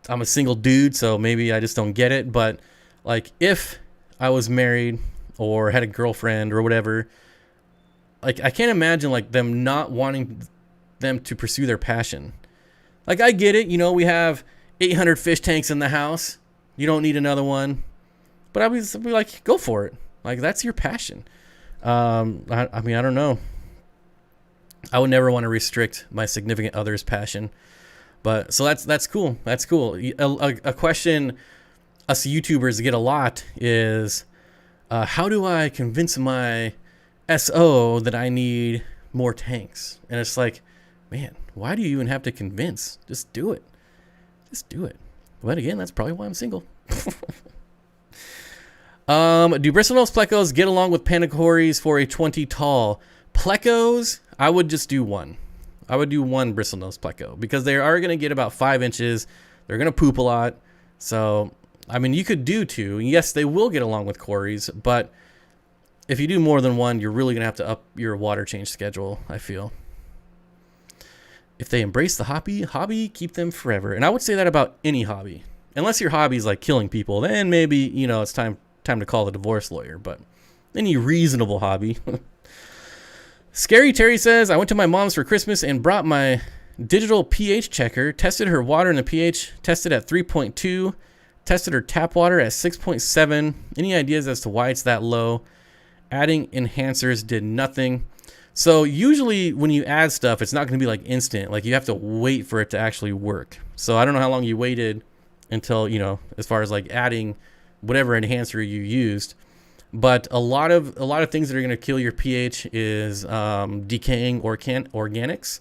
I'm a single dude, so maybe I just don't get it. But, like, if I was married or had a girlfriend or whatever, like, I can't imagine, like, them not wanting them to pursue their passion. Like, I get it. You know, we have 800 fish tanks in the house. You don't need another one. But I'd be like, go for it. Like, that's your passion. I mean, I don't know. I would never want to restrict my significant other's passion. But, so that's cool. That's cool. A question us YouTubers get a lot is, how do I convince my SO that I need more tanks? And it's like, man, why do you even have to convince? Just do it. Just do it. But again, that's probably why I'm single. Do bristlenose plecos get along with pandacories for a 20 tall? Plecos, I would just do one. I would do one bristlenose pleco because they are going to get about 5 inches. They're going to poop a lot. So, I mean, you could do 2. Yes, they will get along with cories, but if you do more than one, you're really going to have to up your water change schedule, I feel. If they embrace the hobby, keep them forever. And I would say that about any hobby. Unless your hobby is like killing people, then maybe, you know, it's time to call the divorce lawyer. But any reasonable hobby. Scary Terry says, I went to my mom's for Christmas and brought my digital pH checker, tested her water and the pH, tested at 3.2, tested her tap water at 6.7. Any ideas as to why it's that low? Adding enhancers did nothing. So usually when you add stuff, it's not going to be like instant. Like, you have to wait for it to actually work. So I don't know how long you waited until, you know, as far as like adding whatever enhancer you used. But a lot of things that are going to kill your pH is decaying organics.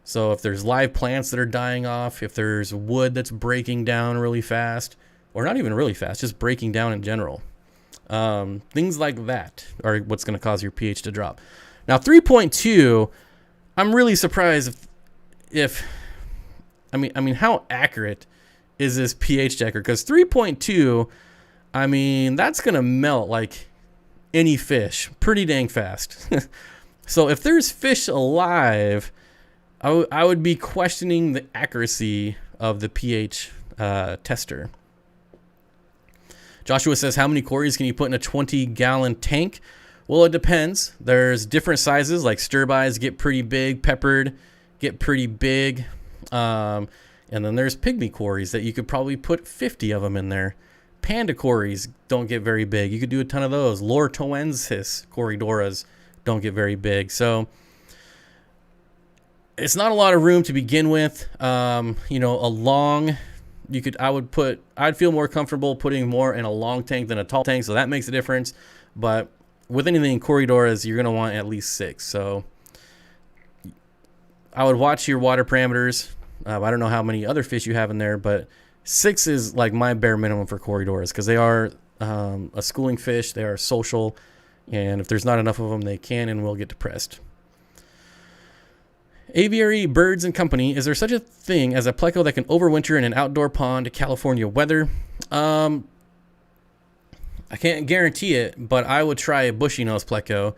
So if there's live plants that are dying off, if there's wood that's breaking down really fast, or not even really fast, just breaking down in general. Things like that are what's going to cause your pH to drop. Now, 3.2, I'm really surprised if I mean, how accurate is this pH checker? Because 3.2, I mean, that's going to melt like any fish pretty dang fast. So if there's fish alive, I would be questioning the accuracy of the pH tester. Joshua says, how many cories can you put in a 20-gallon tank? Well, it depends. There's different sizes, like stir-bys get pretty big, peppered get pretty big. And then there's pygmy cories that you could probably put 50 of them in there. Panda cories don't get very big. You could do a ton of those. Lortoensis corydoras don't get very big. So it's not a lot of room to begin with. You know, I'd feel more comfortable putting more in a long tank than a tall tank. So that makes a difference. But with anything in corydoras, you're going to want at least 6. So I would watch your water parameters. I don't know how many other fish you have in there, but 6 is like my bare minimum for corydoras because they are a schooling fish. They are social. And if there's not enough of them, they can and will get depressed. Aviary Birds and Company. Is there such a thing as a pleco that can overwinter in an outdoor pond, California weather? I can't guarantee it, but I would try a bushy nose pleco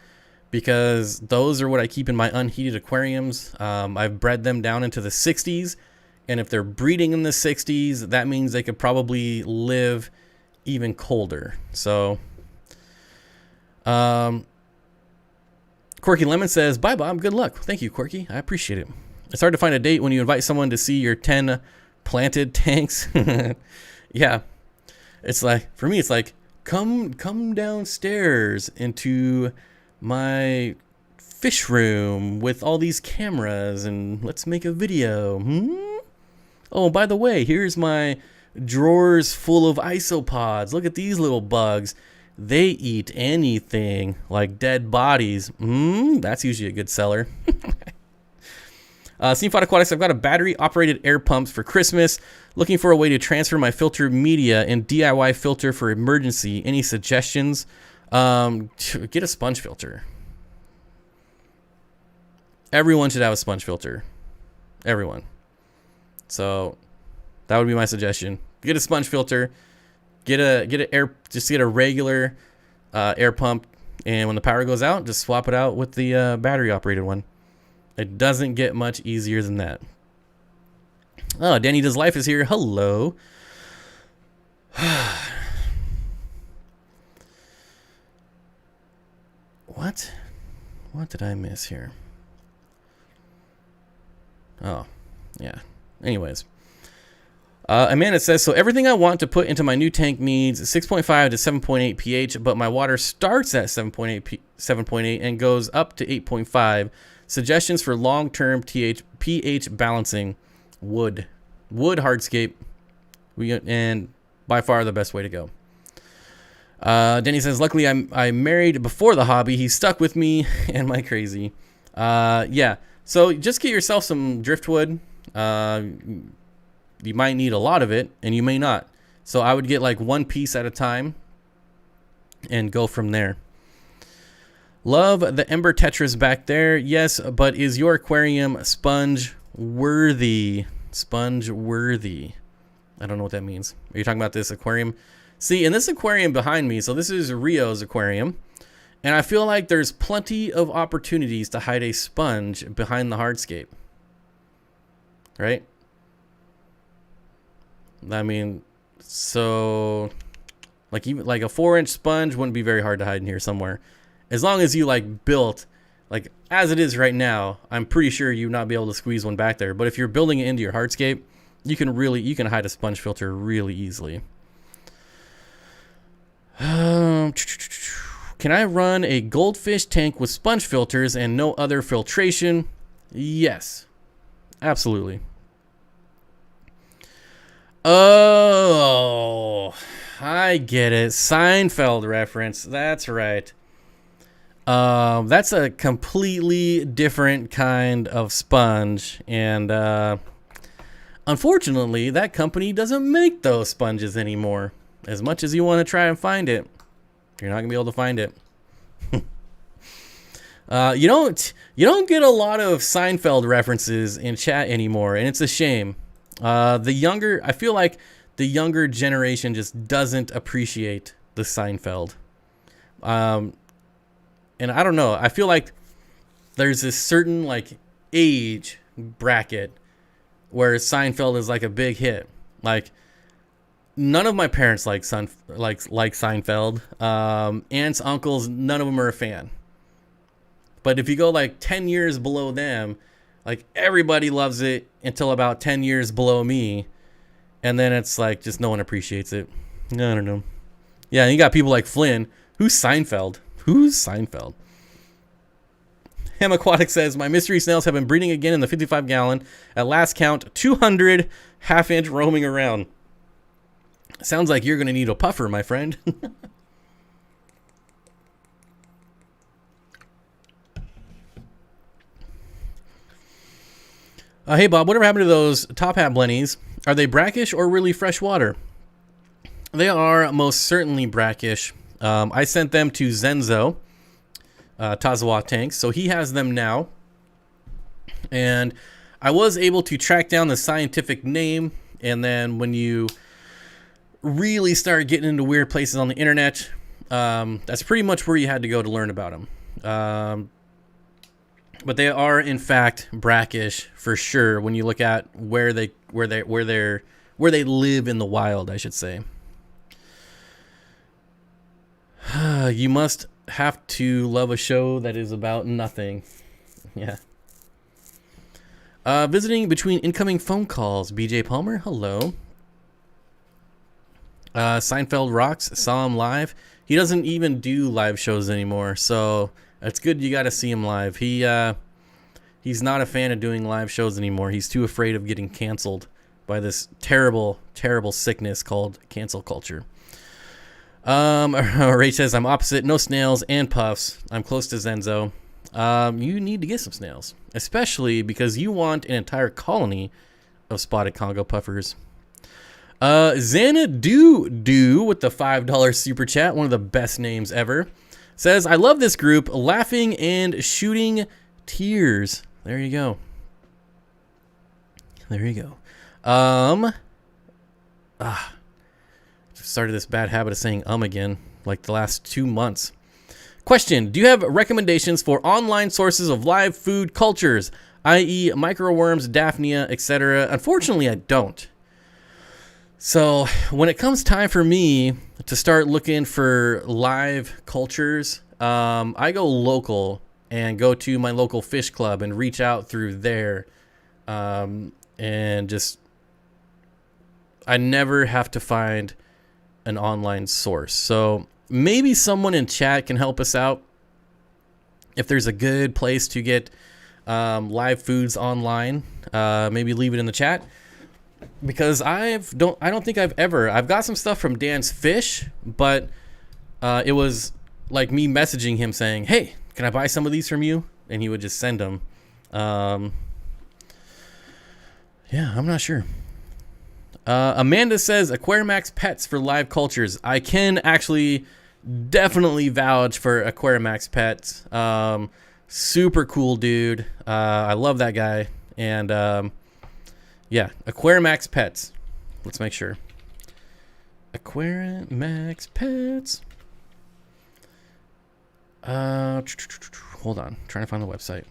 because those are what I keep in my unheated aquariums. I've bred them down into the 60s, and if they're breeding in the 60s, that means they could probably live even colder. So Corky Lemon says, bye, Bob. Good luck. Thank you, Corky. I appreciate it. It's hard to find a date when you invite someone to see your 10 planted tanks. Yeah. It's like, for me, it's like, come downstairs into my fish room with all these cameras and let's make a video. Oh, by the way, here's my drawers full of isopods. Look at these little bugs. They eat anything, like dead bodies. That's usually a good seller. Steenfott Aquatics, I've got a battery-operated air pumps for Christmas. Looking for a way to transfer my filter media and DIY filter for emergency. Any suggestions? Get a sponge filter. Everyone should have a sponge filter. Everyone. So that would be my suggestion. Get a sponge filter. Get a regular air pump, and when the power goes out, just swap it out with the battery operated one. It doesn't get much easier than that. Oh, Danny Does Life is here. Hello. What did I miss here? Oh, yeah. Anyways. Amanda says, so everything I want to put into my new tank needs 6.5 to 7.8 pH, but my water starts at 7.8 and goes up to 8.5. Suggestions for long-term pH balancing. Wood hardscape. And by far the best way to go. Denny says, luckily I married before the hobby. He stuck with me and my crazy. Yeah. So just get yourself some driftwood. You might need a lot of it, and you may not. So I would get like one piece at a time and go from there. Love the Ember Tetras back there. Yes, but is your aquarium sponge worthy? Sponge worthy. I don't know what that means. Are you talking about this aquarium? See, in this aquarium behind me, so this is Rio's aquarium, and I feel like there's plenty of opportunities to hide a sponge behind the hardscape. Right? I mean, so like even like a 4-inch sponge wouldn't be very hard to hide in here somewhere. As long as you like built, like as it is right now, I'm pretty sure you'd not be able to squeeze one back there. But if you're building it into your hardscape, you can hide a sponge filter really easily. Can I run a goldfish tank with sponge filters and no other filtration? Yes, absolutely. Oh, I get it. Seinfeld reference. That's right. That's a completely different kind of sponge. And unfortunately, that company doesn't make those sponges anymore. As much as you want to try and find it, you're not going to be able to find it. You don't get a lot of Seinfeld references in chat anymore, and it's a shame. I feel like the younger generation just doesn't appreciate the Seinfeld. And I don't know. I feel like there's this certain like age bracket where Seinfeld is like a big hit. Like none of my parents like Seinfeld. Aunts, uncles, none of them are a fan. But if you go like 10 years below them, like everybody loves it until about 10 years below me. And then it's like just no one appreciates it. I don't know. Yeah, and you got people like Flynn. Who's Seinfeld? Who's Seinfeld? Ham Aquatics says, my mystery snails have been breeding again in the 55-gallon. At last count, 200 half-inch roaming around. Sounds like you're going to need a puffer, my friend. Hey, Bob, whatever happened to those top hat blennies? Are they brackish or really fresh water? They are most certainly brackish. I sent them to Zenzo, Tazawa tanks, so he has them now. And I was able to track down the scientific name, and then when you really start getting into weird places on the internet, that's pretty much where you had to go to learn about them. But they are in fact brackish for sure when you look at where they live in the wild, I should say. You must have to love a show that is about nothing. Yeah. Visiting between incoming phone calls. BJ Palmer, hello. Seinfeld rocks. Saw him live. He doesn't even do live shows anymore, so it's good you got to see him live. He's not a fan of doing live shows anymore. He's too afraid of getting canceled by this terrible, terrible sickness called cancel culture. Ray says, I'm opposite. No snails and puffs. I'm close to Zenzo. You need to get some snails, especially because you want an entire colony of spotted Congo puffers. Xanadu with the $5 super chat, one of the best names ever, says, I love this group, laughing and shooting tears. There you go. There you go. Started this bad habit of saying again, like the last 2 months. Question, do you have recommendations for online sources of live food cultures, i.e. microworms, Daphnia, etc.? Unfortunately, I don't. So when it comes time for me to start looking for live cultures, I go local and go to my local fish club and reach out through there. And just, I never have to find an online source. So maybe someone in chat can help us out. If there's a good place to get live foods online, maybe leave it in the chat. Because I don't think I've got some stuff from Dan's Fish, but it was like me messaging him saying, hey, can I buy some of these from you? And he would just send them. Yeah, I'm not sure. Amanda says Aquarimax Pets for live cultures. I can actually definitely vouch for Aquarimax Pets. Super cool dude. I love that guy. And yeah, Aquarimax Pets. Let's make sure. Aquarimax Pets. Hold on. Trying to find the website.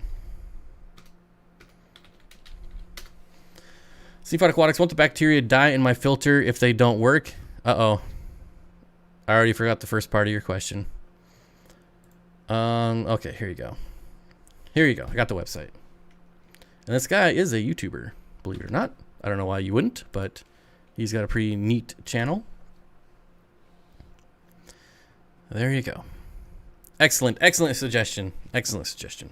Steenfott Aquatics, won't the bacteria die in my filter if they don't work? Uh-oh. I already forgot the first part of your question. Okay, here you go. Here you go. I got the website. And this guy is a YouTuber, believe it or not. I don't know why you wouldn't, but he's got a pretty neat channel. There you go. Excellent, excellent suggestion. Excellent suggestion.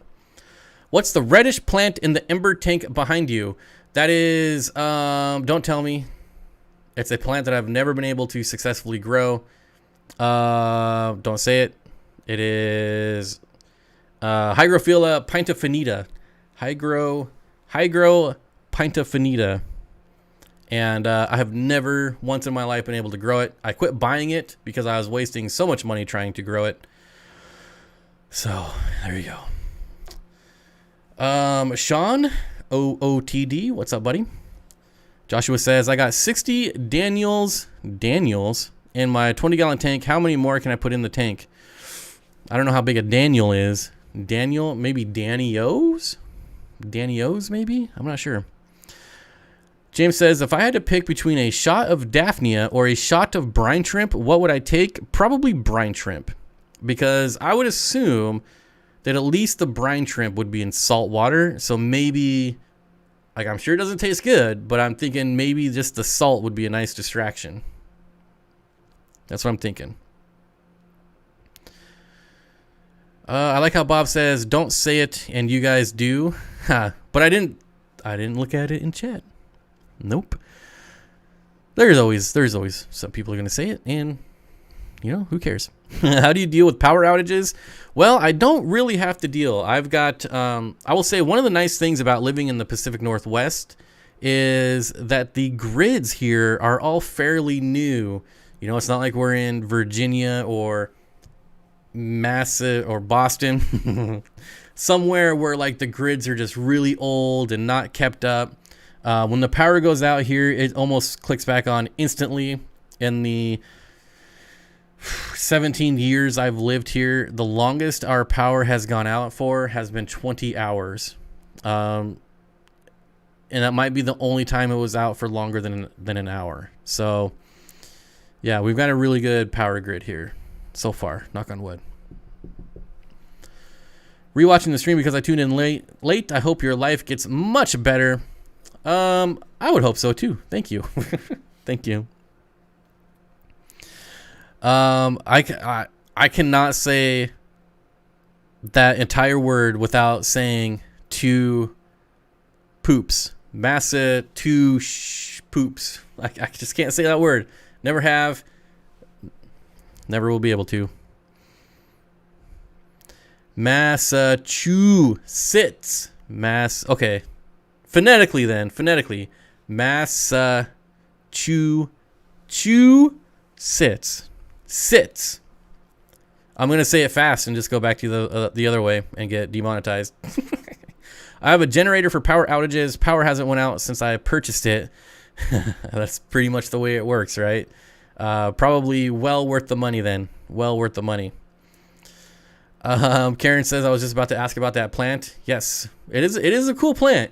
What's the reddish plant in the ember tank behind you? That is, don't tell me. It's a plant that I've never been able to successfully grow. Don't say it. It is Hygrophila pintofinita. Hygro pintofinita. And I have never once in my life been able to grow it. I quit buying it because I was wasting so much money trying to grow it. So, there you go. Sean, OOTD, what's up, buddy? Joshua says, I got 60 Daniels in my 20-gallon tank. How many more can I put in the tank? I don't know how big a Daniel is. Daniel, maybe Danny-O's? Danny-O's, maybe? I'm not sure. James says, if I had to pick between a shot of Daphnia or a shot of brine shrimp, what would I take? Probably brine shrimp. Because I would assume that at least the brine shrimp would be in salt water. So maybe, like, I'm sure it doesn't taste good, but I'm thinking maybe just the salt would be a nice distraction. That's what I'm thinking. I like how Bob says, don't say it, and you guys do. But I didn't look at it in chat. Nope. There's always some people are going to say it, and, you know, who cares? How do you deal with power outages? Well, I don't really have to deal. I've got, I will say one of the nice things about living in the Pacific Northwest is that the grids here are all fairly new. You know, it's not like we're in Virginia or or Boston, somewhere where like the grids are just really old and not kept up. When the power goes out here, it almost clicks back on instantly. In the 17 years I've lived here, the longest our power has gone out for has been 20 hours. And that might be the only time it was out for longer than an hour. So, yeah, we've got a really good power grid here so far, knock on wood. Rewatching the stream because I tuned in late. I hope your life gets much better. I would hope so too. Thank you. Thank you. I cannot say that entire word without saying two poops. Massa two poops. I just can't say that word. Never have. Never will be able to. Massachusetts. Okay. Phonetically then. Phonetically. Massachusetts. Sits. I'm going to say it fast and just go back to the other way and get demonetized. I have a generator for power outages. Power hasn't went out since I purchased it. That's pretty much the way it works, right? Probably well worth the money then. Well worth the money. Karen says I was just about to ask about that plant. Yes, it is a cool plant,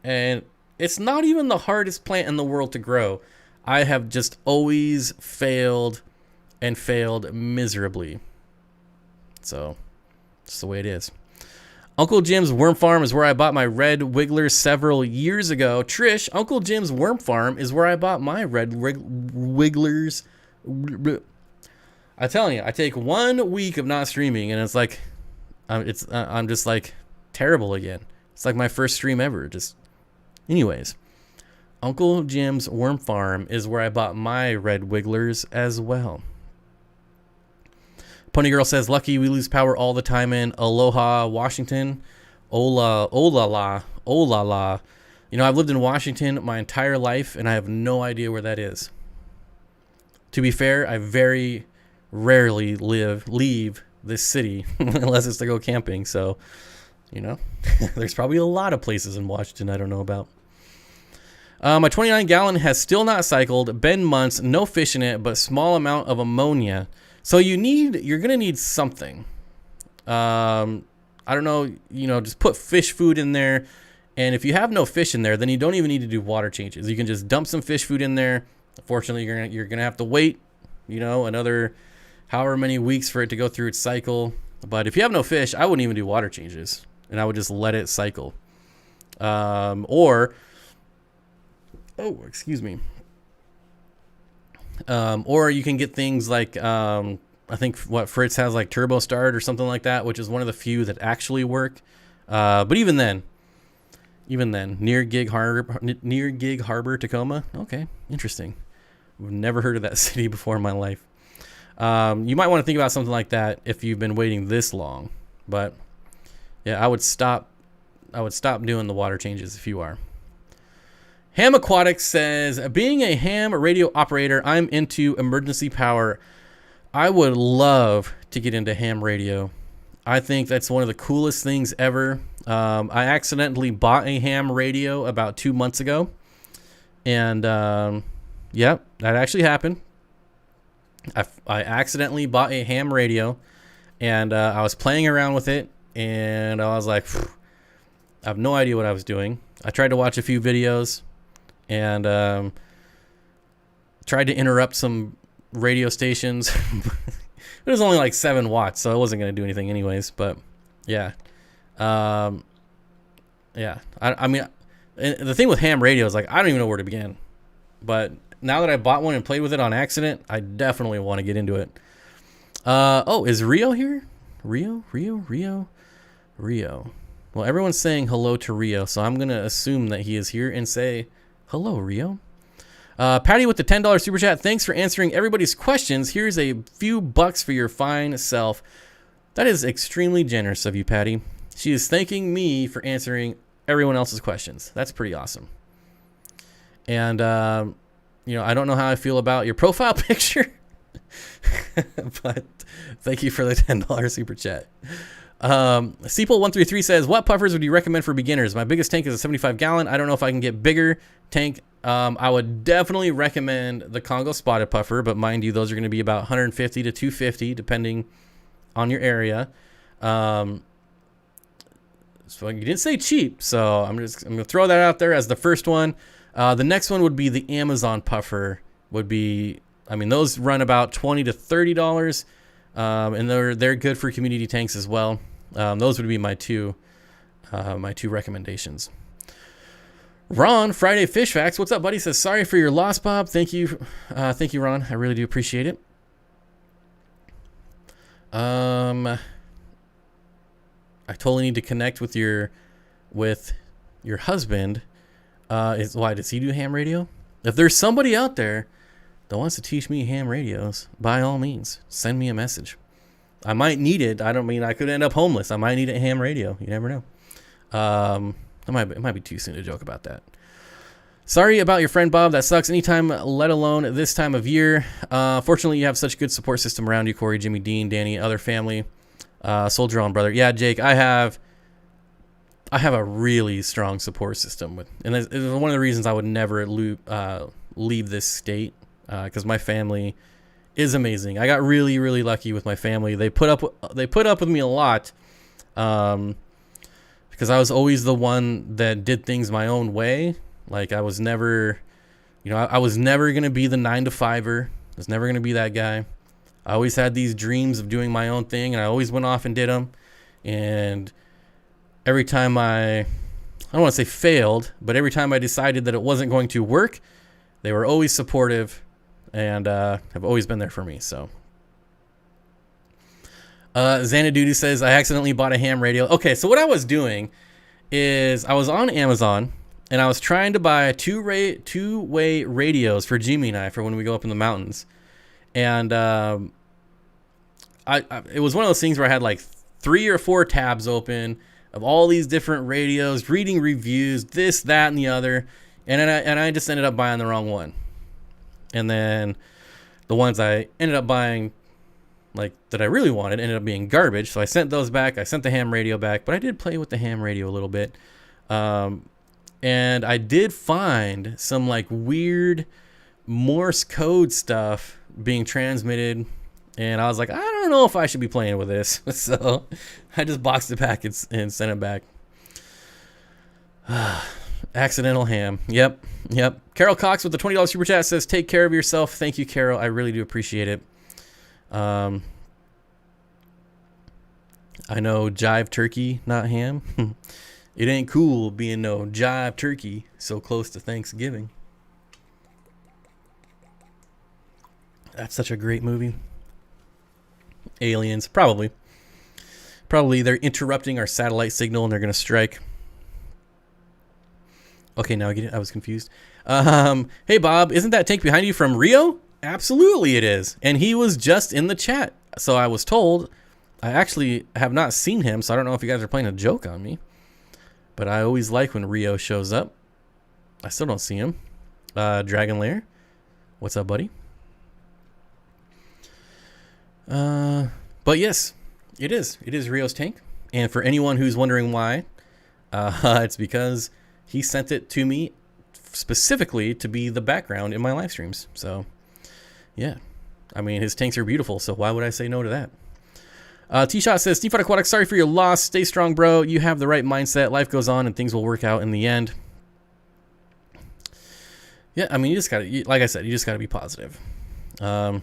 and it's not even the hardest plant in the world to grow. I have just always failed miserably. So it's the way it is. Uncle Jim's Worm Farm is where I bought my red wigglers several years ago. Trish, Uncle Jim's Worm Farm is where I bought my red wigglers. I'm telling you, I take 1 week of not streaming, and it's like, I'm just like terrible again. It's like my first stream ever. Anyways, Uncle Jim's Worm Farm is where I bought my red wigglers as well. Pony Girl says, lucky we lose power all the time in Aloha, Washington. Ola la. You know, I've lived in Washington my entire life, and I have no idea where that is. To be fair, I very rarely leave this city unless it's to go camping. So, you know, there's probably a lot of places in Washington I don't know about. My 29 gallon has still not cycled. Been months, no fish in it, but small amount of ammonia. So you're gonna need something. I don't know, just put fish food in there. And if you have no fish in there, then you don't even need to do water changes. You can just dump some fish food in there. Unfortunately, you're gonna have to wait, another however many weeks for it to go through its cycle. But if you have no fish, I wouldn't even do water changes, and I would just let it cycle. Or you can get things like, I think Fritz has like Turbo Start or something like that, which is one of the few that actually work. But even then, near Gig Harbor, Tacoma. Okay, interesting. I've never heard of that city before in my life. You might want to think about something like that if you've been waiting this long. But yeah, I would stop doing the water changes if you are. Ham Aquatics says, being a ham radio operator, I'm into emergency power. I would love to get into ham radio. I think that's one of the coolest things ever. I accidentally bought a ham radio about 2 months ago. And, yep, that actually happened. I accidentally bought a ham radio, and I was playing around with it, and I was like, I have no idea what I was doing. I tried to watch a few videos, and tried to interrupt some radio stations. It was only like 7 watts, so it wasn't going to do anything anyways. But yeah, I mean, the thing with ham radio is like I don't even know where to begin. But now that I bought one and played with it on accident, I definitely want to get into it. Is Rio here? Rio. Well, everyone's saying hello to Rio, so I'm going to assume that he is here and say hello, Rio. Patty with the $10 super chat. Thanks for answering everybody's questions. Here's a few bucks for your fine self. That is extremely generous of you, Patty. She is thanking me for answering everyone else's questions. That's pretty awesome. And, I don't know how I feel about your profile picture, but thank you for the $10 super chat. Seapole133 says, what puffers would you recommend for beginners? My biggest tank is a 75 gallon. I don't know if I can get bigger tank. I would definitely recommend the Congo spotted puffer, but mind you, those are going to be about 150 to 250 depending on your area. So you didn't say cheap, so I'm going to throw that out there as the first one. The next one would be the Amazon puffer. Those run about $20 to $30, and they're good for community tanks as well. Those would be my two recommendations. Ron, Friday Fish Facts. What's up, buddy? Says, sorry for your loss, Bob. Thank you, Ron. I really do appreciate it. I totally need to connect with your husband. Why does he do ham radio? If there's somebody out there that wants to teach me ham radios, by all means, send me a message. I might need it. I don't mean I could end up homeless. I might need a ham radio. You never know. It might be too soon to joke about that. Sorry about your friend Bob. That sucks anytime, let alone this time of year. Fortunately, you have such a good support system around you, Corey, Jimmy, Dean, Danny, other family, soldier on, brother. Yeah, Jake, I have a really strong support system and it's one of the reasons I would never leave this state, because my family is amazing. I got really, really lucky with my family. They put up with me a lot, because I was always the one that did things my own way. Like I was never, I was never gonna be the 9-to-5er. I was never gonna be that guy. I always had these dreams of doing my own thing, and I always went off and did them. And every time I don't want to say failed, but every time I decided that it wasn't going to work, they were always supportive and have always been there for me. So Xanadudu says, I accidentally bought a ham radio. Okay, so what I was doing is I was on Amazon and I was trying to buy two-way radios for Jimmy and I for when we go up in the mountains. And it was one of those things where I had like 3 or 4 tabs open of all these different radios, reading reviews, this, that, and the other. And I just ended up buying the wrong one. And then the ones I ended up buying, like that I really wanted, ended up being garbage. So I sent those back. I sent the ham radio back, but I did play with the ham radio a little bit. And I did find some like weird Morse code stuff being transmitted. And I was like, I don't know if I should be playing with this. So I just boxed it back and sent it back. Accidental ham. Yep. Carol Cox with the $20 super chat says, take care of yourself. Thank you, Carol. I really do appreciate it. I know jive turkey, not ham. It ain't cool being no jive turkey so close to Thanksgiving. That's such a great movie. Aliens, probably they're interrupting our satellite signal and they're going to strike. Okay, now I get it. I was confused. Hey, Bob, isn't that tank behind you from Rio? Absolutely it is. And he was just in the chat. So I was told. I actually have not seen him, so I don't know if you guys are playing a joke on me. But I always like when Rio shows up. I still don't see him. Dragon Lair. What's up, buddy? But yes, it is. It is Rio's tank. And for anyone who's wondering why, it's because he sent it to me specifically to be the background in my live streams. So, yeah. I mean, his tanks are beautiful, so why would I say no to that? T-Shot says, Steenfott Aquatics, sorry for your loss. Stay strong, bro. You have the right mindset. Life goes on and things will work out in the end. Yeah, I mean, you just gotta, like I said, you just gotta be positive. Yeah.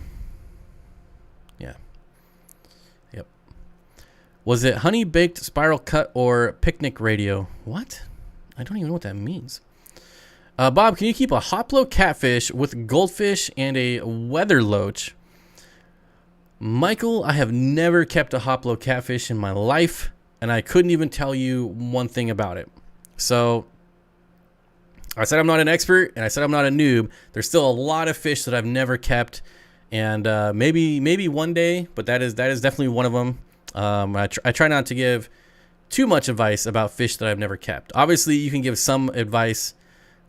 Yep. Was it honey baked spiral cut or picnic radio? What? I don't even know what that means. Bob, can you keep a hoplo catfish with goldfish and a weather loach? Michael, I have never kept a hoplo catfish in my life, and I couldn't even tell you one thing about it. So I said I'm not an expert, and I said I'm not a noob. There's still a lot of fish that I've never kept, and maybe one day, but that is definitely one of them. I try not to give too much advice about fish that I've never kept. Obviously, you can give some advice,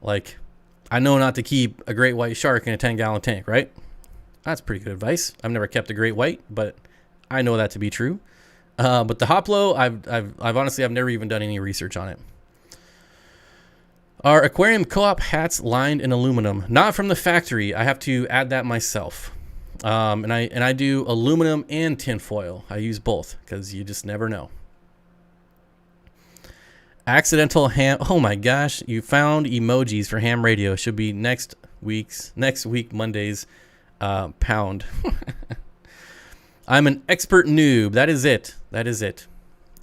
like I know not to keep a great white shark in a 10-gallon tank, right? That's pretty good advice. I've never kept a great white, but I know that to be true. But the hoplo, I've honestly never even done any research on it. Are aquarium co-op hats lined in aluminum? Not from the factory. I have to add that myself. And I do aluminum and tin foil. I use both because you just never know. Accidental ham. Oh my gosh! You found emojis for ham radio. Should be next week Monday's pound. I'm an expert noob. That is it.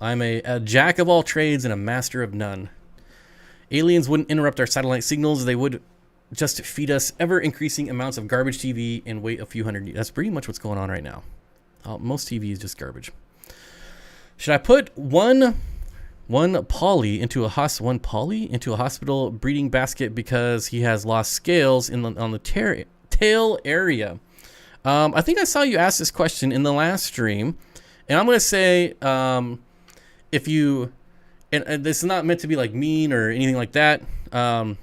I'm a jack of all trades and a master of none. Aliens wouldn't interrupt our satellite signals. They would just feed us ever-increasing amounts of garbage TV and wait a few hundred years. That's pretty much what's going on right now. Most TV is just garbage. Should I put one poly into a hospital breeding basket because he has lost scales on the tail area? I think I saw you ask this question in the last stream, and I'm going to say if you, and this is not meant to be like mean or anything like that, but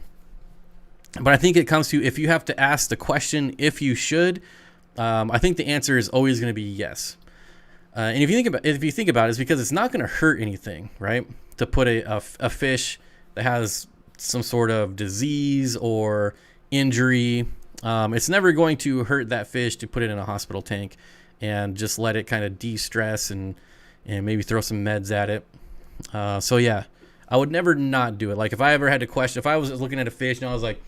I think it comes to if you have to ask the question if you should, I think the answer is always going to be yes. And if you think about it, it's because it's not going to hurt anything, right? To put a fish that has some sort of disease or injury, it's never going to hurt that fish to put it in a hospital tank and just let it kind of de-stress and maybe throw some meds at it. So yeah, I would never not do it. Like if I ever had to question, if I was looking at a fish and I was like,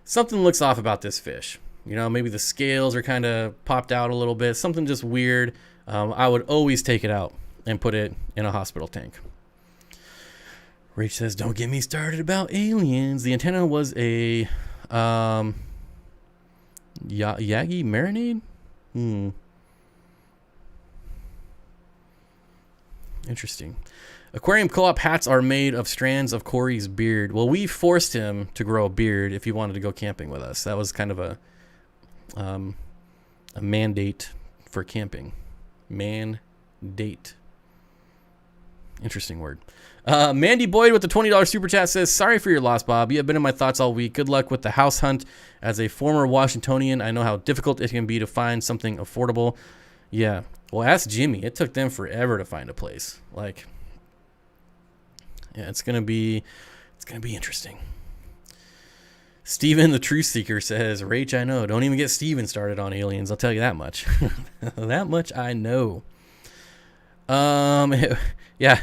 something looks off about this fish, you know, maybe the scales are kind of popped out a little bit, something just weird. I would always take it out and put it in a hospital tank. Rach says, don't get me started about aliens. The antenna was a Yagi marinade? Interesting. Aquarium co-op hats are made of strands of Corey's beard. Well, we forced him to grow a beard if he wanted to go camping with us. That was kind of a mandate for camping. Mandate. Interesting word. Mandy Boyd with the $20 super chat says, sorry for your loss, Bob. You have been in my thoughts all week. Good luck with the house hunt. As a former Washingtonian, I know how difficult it can be to find something affordable. Yeah. Well, ask Jimmy. It took them forever to find a place. Like, yeah, it's gonna be interesting. Steven the Truth Seeker says, Rach, I know. Don't even get Steven started on aliens. I'll tell you that much. That much I know. Yeah.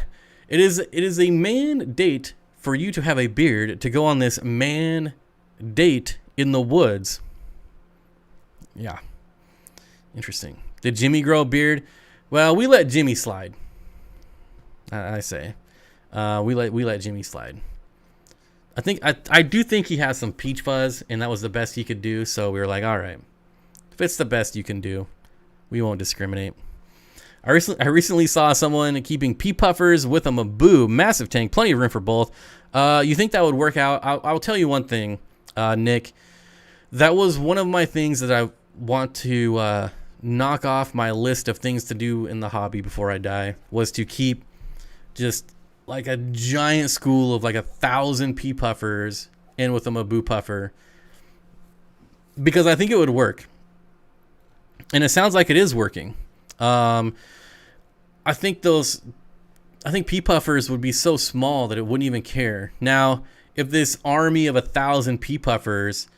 It is a man date for you to have a beard to go on this man date in the woods. Yeah. Interesting. Did Jimmy grow a beard? Well, we let Jimmy slide. I say. We let Jimmy slide. I do think he has some peach fuzz, and that was the best he could do. So we were like, all right, if it's the best you can do, we won't discriminate. I recently saw someone keeping pea puffers with a Maboo massive tank, plenty of room for both. You think that would work out? I'll tell you one thing, Nick. That was one of my things that I want to knock off my list of things to do in the hobby before I die, was to keep just like a giant school of like 1,000 pea puffers in with a Maboo puffer, because I think it would work, and it sounds like it is working. I think pea puffers would be so small that it wouldn't even care. Now, if this army of 1,000 pea puffers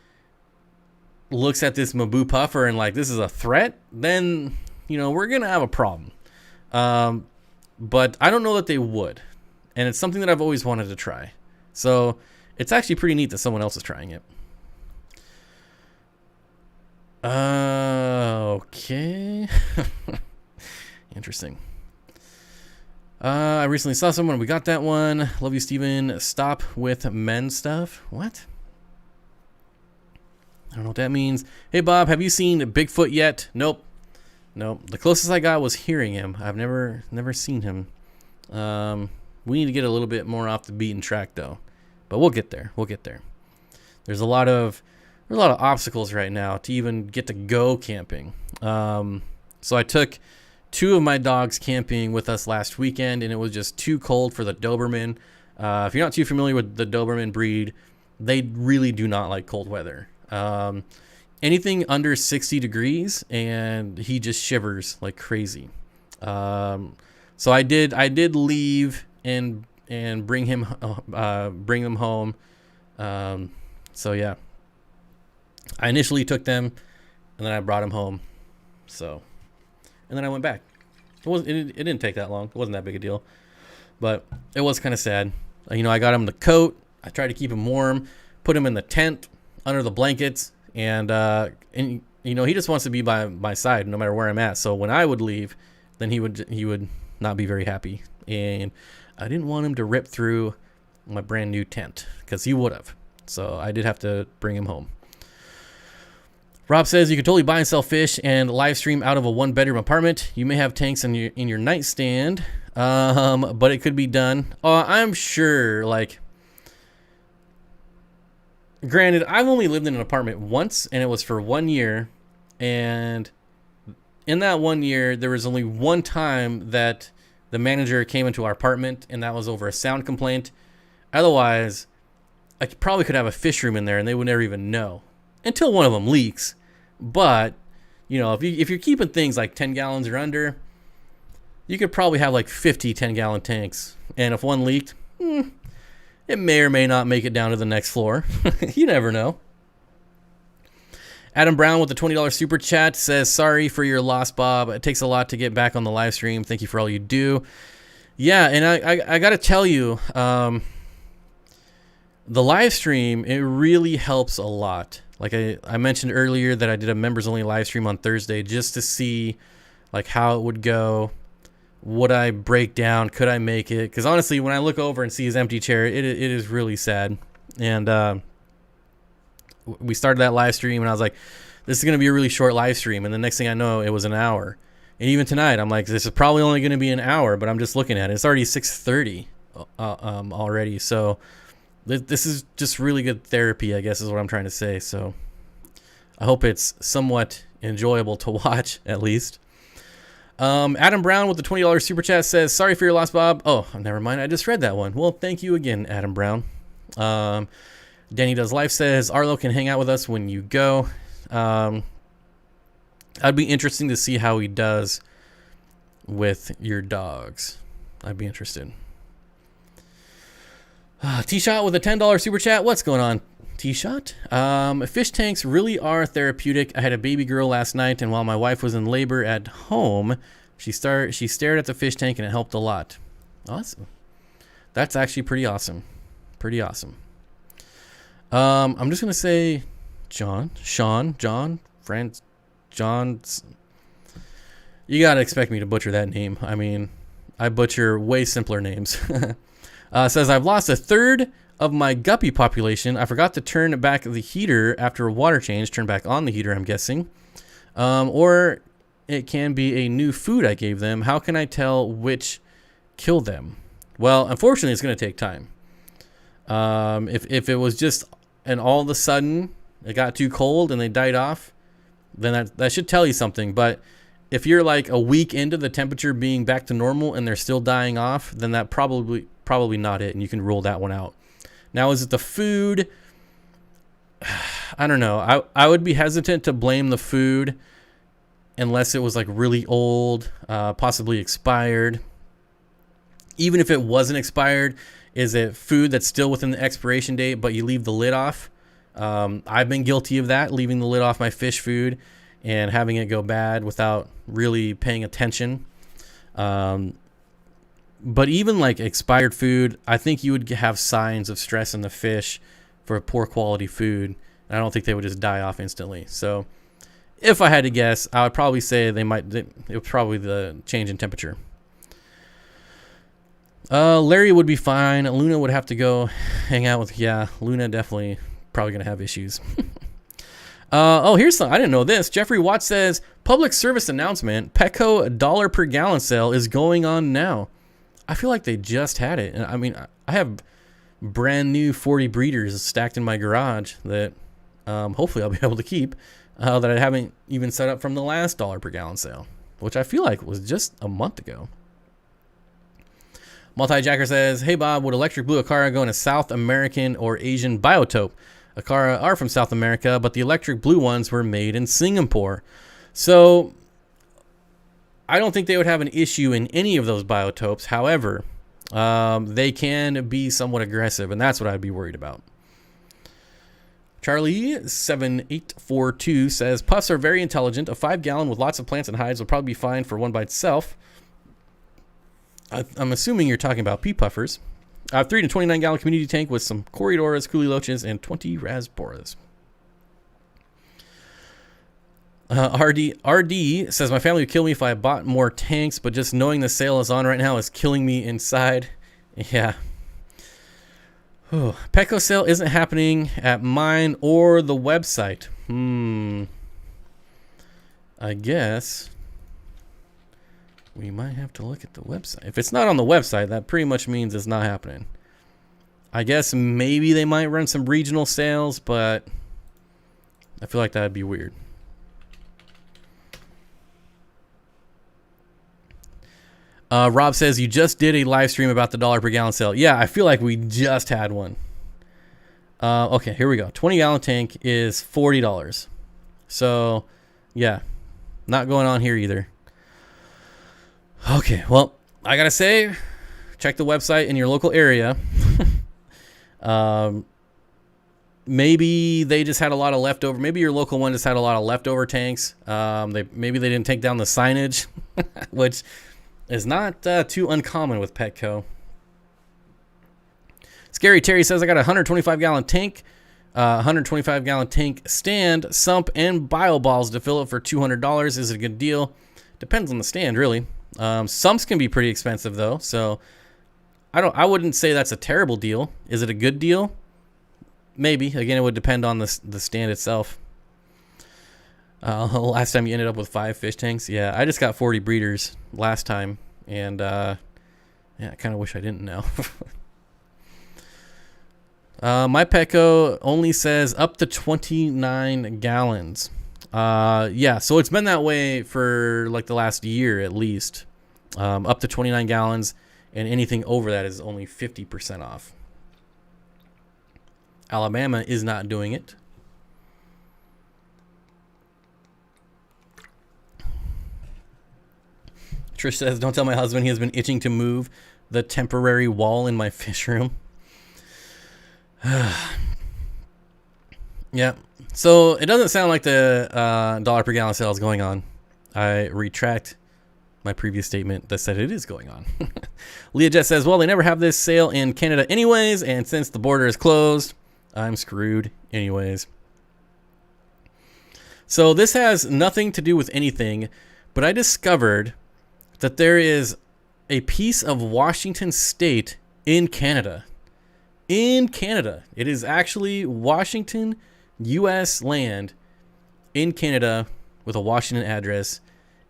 looks at this Maboo puffer and like, this is a threat, then, you know, we're going to have a problem. But I don't know that they would. And it's something that I've always wanted to try. So it's actually pretty neat that someone else is trying it. Okay. Interesting. I recently saw someone. We got that one. Love you, Steven. Stop with men stuff. What? I don't know what that means. Hey, Bob, have you seen Bigfoot yet? Nope. The closest I got was hearing him. I've never seen him. We need to get a little bit more off the beaten track, though. But we'll get there. There's a lot of obstacles right now to even get to go camping. So I took 2 of my dogs camping with us last weekend, and it was just too cold for the Doberman. If you're not too familiar with the Doberman breed, they really do not like cold weather. Anything under 60 degrees, and he just shivers like crazy. So I did leave and bring him home. So yeah, I initially took them, and then I brought him home. So, and then I went back. It didn't take that long. It wasn't that big a deal, but it was kind of sad. You know, I got him the coat. I tried to keep him warm, put him in the tent under the blankets, and you know, he just wants to be by my side no matter where I'm at. So when I would leave, then he would not be very happy. and I didn't want him to rip through my brand new tent because he would have. So I did have to bring him home. Rob says you could totally buy and sell fish and live stream out of a 1-bedroom apartment. You may have tanks in your nightstand, but it could be done. I'm sure, like, granted, I've only lived in an apartment once, and it was for 1 year. And in that 1 year, there was only one time that the manager came into our apartment, and that was over a sound complaint. Otherwise, I probably could have a fish room in there, and they would never even know until one of them leaks. But, you know, if you're keeping things like 10 gallons or under, you could probably have like 50 10-gallon tanks. And if one leaked, it may or may not make it down to the next floor. You never know. Adam Brown with the $20 super chat says, sorry for your loss, Bob. It takes a lot to get back on the live stream. Thank you for all you do. Yeah, and I got to tell you, the live stream, it really helps a lot. Like I mentioned earlier that I did a members only live stream on Thursday just to see like how it would go. Would I break down? Could I make it? Because honestly, when I look over and see his empty chair, it is really sad. And we started that live stream and I was like, this is going to be a really short live stream. And the next thing I know, it was an hour. And even tonight, I'm like, this is probably only going to be an hour, but I'm just looking at it. It's already 6:30 already. So this is just really good therapy, I guess is what I'm trying to say. So I hope it's somewhat enjoyable to watch, at least. Adam Brown with the $20 super chat says, sorry for your loss, Bob. Oh, never mind. I just read that one. Well, thank you again, Adam Brown. Danny Does Life says, Arlo can hang out with us when you go. I'd be interesting to see how he does with your dogs. I'd be interested. T-Shot with a $10 super chat. What's going on, T-Shot? Fish tanks really are therapeutic. I had a baby girl last night, and while my wife was in labor at home, she stared at the fish tank, and it helped a lot. Awesome. That's actually pretty awesome. Pretty awesome. I'm just going to say John. You got to expect me to butcher that name. I mean, I butcher way simpler names. Says, I've lost a third of my guppy population. I forgot to turn back the heater after a water change. Turn back on the heater, I'm guessing. Or it can be a new food I gave them. How can I tell which killed them? Well, unfortunately, it's going to take time. If it was just and all of a sudden it got too cold and they died off, then that should tell you something. But if you're like a week into the temperature being back to normal and they're still dying off, then that probably not it, and you can rule that one out. Now, is it the food? I don't know. I would be hesitant to blame the food unless it was like really old, possibly expired. Even if it wasn't expired, is it food that's still within the expiration date, but you leave the lid off? I've been guilty of that, leaving the lid off my fish food and having it go bad without really paying attention. But even like expired food, I think you would have signs of stress in the fish for poor quality food. And I don't think they would just die off instantly. So if I had to guess, I would probably say it was probably the change in temperature. Larry would be fine. Luna would have to go hang out with, Luna definitely probably going to have issues. Here's some. I didn't know this. Jeffrey Watts says, public service announcement, Petco $1 per gallon sale is going on now. I feel like they just had it. And I mean, I have brand new 40 breeders stacked in my garage that hopefully I'll be able to keep that I haven't even set up from the last $1 per gallon sale, which I feel like was just a month ago. Multi-Jacker says, hey Bob, would electric blue Acara go in a South American or Asian biotope? Acara are from South America, but the electric blue ones were made in Singapore. So I don't think they would have an issue in any of those biotopes. However, they can be somewhat aggressive, and that's what I'd be worried about. Charlie7842 says, puffs are very intelligent. A 5-gallon with lots of plants and hides would probably be fine for one by itself. I'm assuming you're talking about pea puffers. I have 3 to 29-gallon community tank with some Coriodoras, Culiloches, and 20 Rasboras. RD says, my family would kill me if I bought more tanks, but just knowing the sale is on right now is killing me inside. Yeah. Petco sale isn't happening at mine or the website. I guess we might have to look at the website. If it's not on the website, that pretty much means it's not happening. I guess maybe they might run some regional sales, but I feel like that'd be weird. Rob says, you just did a live stream about the $1 per gallon sale. Yeah, I feel like we just had one. Okay, here we go. 20-gallon tank is $40. So, yeah, not going on here either. Okay, well, I gotta say, check the website in your local area. Maybe they just had a lot of leftover. Maybe your local one just had a lot of leftover tanks. Maybe they didn't take down the signage, which is not too uncommon with Petco. Scary Terry says, I got a 125-gallon tank, 125-gallon tank stand, sump, and bio balls to fill it for $200. Is it a good deal? Depends on the stand, really. Sumps can be pretty expensive, though, so I wouldn't say that's a terrible deal. Is it a good deal? Maybe. Again, it would depend on the stand itself. Last time you ended up with 5 fish tanks. Yeah, I just got 40 breeders last time, and yeah, I kind of wish I didn't now. My Petco only says up to 29 gallons. Yeah, so it's been that way for like the last year at least. Up to 29 gallons, and anything over that is only 50% off. Alabama is not doing it. Trish says, don't tell my husband he has been itching to move the temporary wall in my fish room. Yeah. So it doesn't sound like the $1 per gallon sale is going on. I retract my previous statement that said it is going on. Leah Jet says, well, they never have this sale in Canada anyways, and since the border is closed, I'm screwed anyways. So this has nothing to do with anything, but I discovered that there is a piece of Washington State in Canada. In Canada. It is actually Washington, U.S. land in Canada with a Washington address.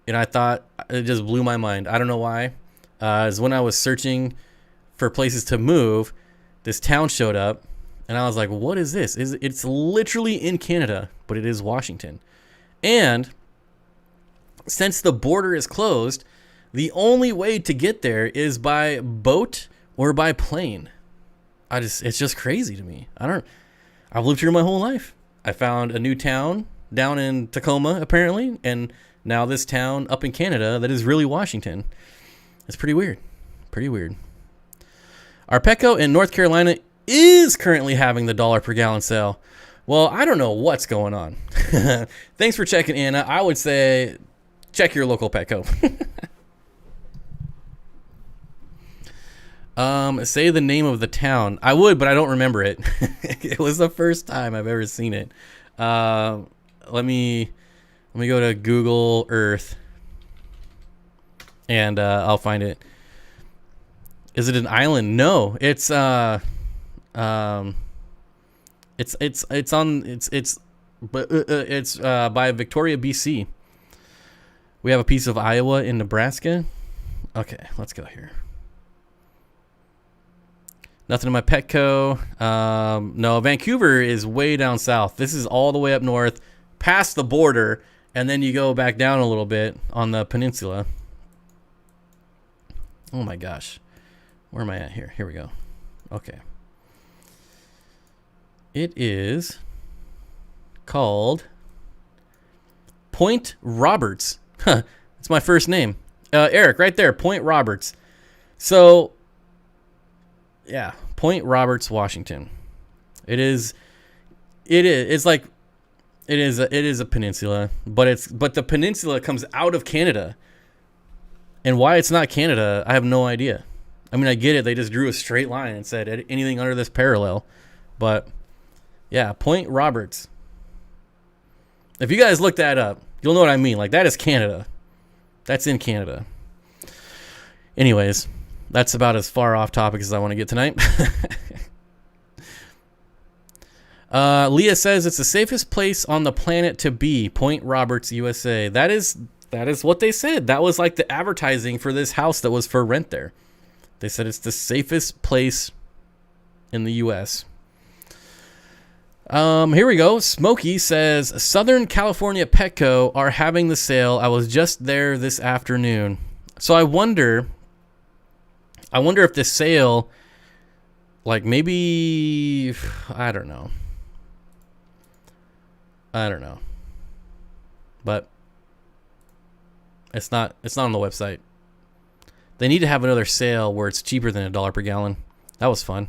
And I thought, it just blew my mind. I don't know why. Is when I was searching for places to move, this town showed up. And I was like, what is this? It's literally in Canada, but it is Washington. And since the border is closed, the only way to get there is by boat or by plane. It's just crazy to me. I've lived here my whole life. I found a new town down in Tacoma, apparently, and now this town up in Canada that is really Washington. It's pretty weird. Pretty weird. Our Petco in North Carolina is currently having the $1 per gallon sale. Well, I don't know what's going on. Thanks for checking in. I would say check your local Petco. Say the name of the town. I would, but I don't remember it. It was the first time I've ever seen it. Let me go to Google Earth, and I'll find it. Is it an island? No, it's by Victoria, BC. We have a piece of Iowa in Nebraska. Okay, let's go here. Nothing in my Petco. No, Vancouver is way down south. This is all the way up north, past the border, and then you go back down a little bit on the peninsula. Oh my gosh. Where am I at here? Here we go. Okay. It is called Point Roberts. Huh. It's my first name. Eric, right there. Point Roberts. So, yeah. Point Roberts, Washington. It is a peninsula, but the peninsula comes out of Canada. And why it's not Canada, I have no idea. I mean, I get it. They just drew a straight line and said anything under this parallel. But, yeah, Point Roberts. If you guys look that up, You'll know what I mean. Like, that is Canada. That's in Canada. Anyways, that's about as far off topic as I want to get tonight. Leah says it's the safest place on the planet to be. Point Roberts, USA. That is what they said. That was like the advertising for this house that was for rent there. They said it's the safest place in the U.S. Here we go. Smokey says Southern California Petco are having the sale. I was just there this afternoon. So I wonder if the sale, like, maybe, I don't know. But it's not on the website. They need to have another sale where it's cheaper than $1 per gallon. That was fun.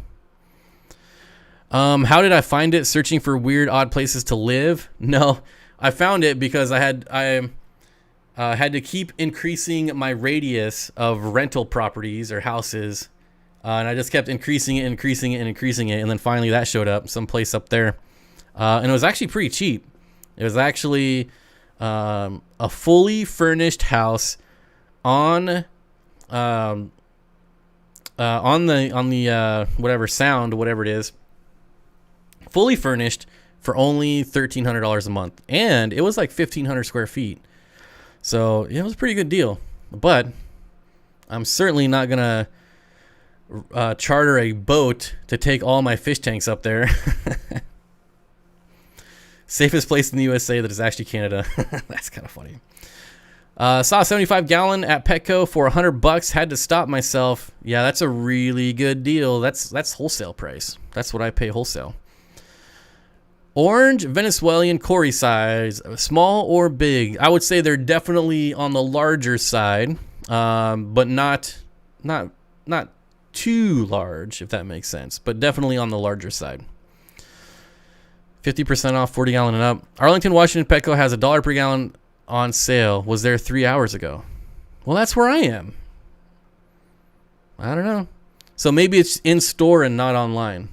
How did I find it? Searching for weird, odd places to live? No, I found it because I had to keep increasing my radius of rental properties or houses, and I just kept increasing it, and then finally that showed up, someplace up there, and it was actually pretty cheap. It was actually a fully furnished house on the whatever sound, whatever it is. Fully furnished for only $1,300 a month, and it was like 1,500 square feet. So it was a pretty good deal. But I'm certainly not gonna charter a boat to take all my fish tanks up there. Safest place in the USA that is actually Canada. That's kind of funny. Saw a 75 gallon at Petco for $100. Had to stop myself. Yeah, that's a really good deal. That's wholesale price. That's what I pay wholesale. Orange Venezuelan Cory size, small or big? I would say they're definitely on the larger side, but not too large, if that makes sense. But definitely on the larger side. 50% off, 40 gallon and up. Arlington, Washington Petco has $1 per gallon on sale. Was there 3 hours ago? Well, that's where I am. I don't know. So maybe it's in store and not online.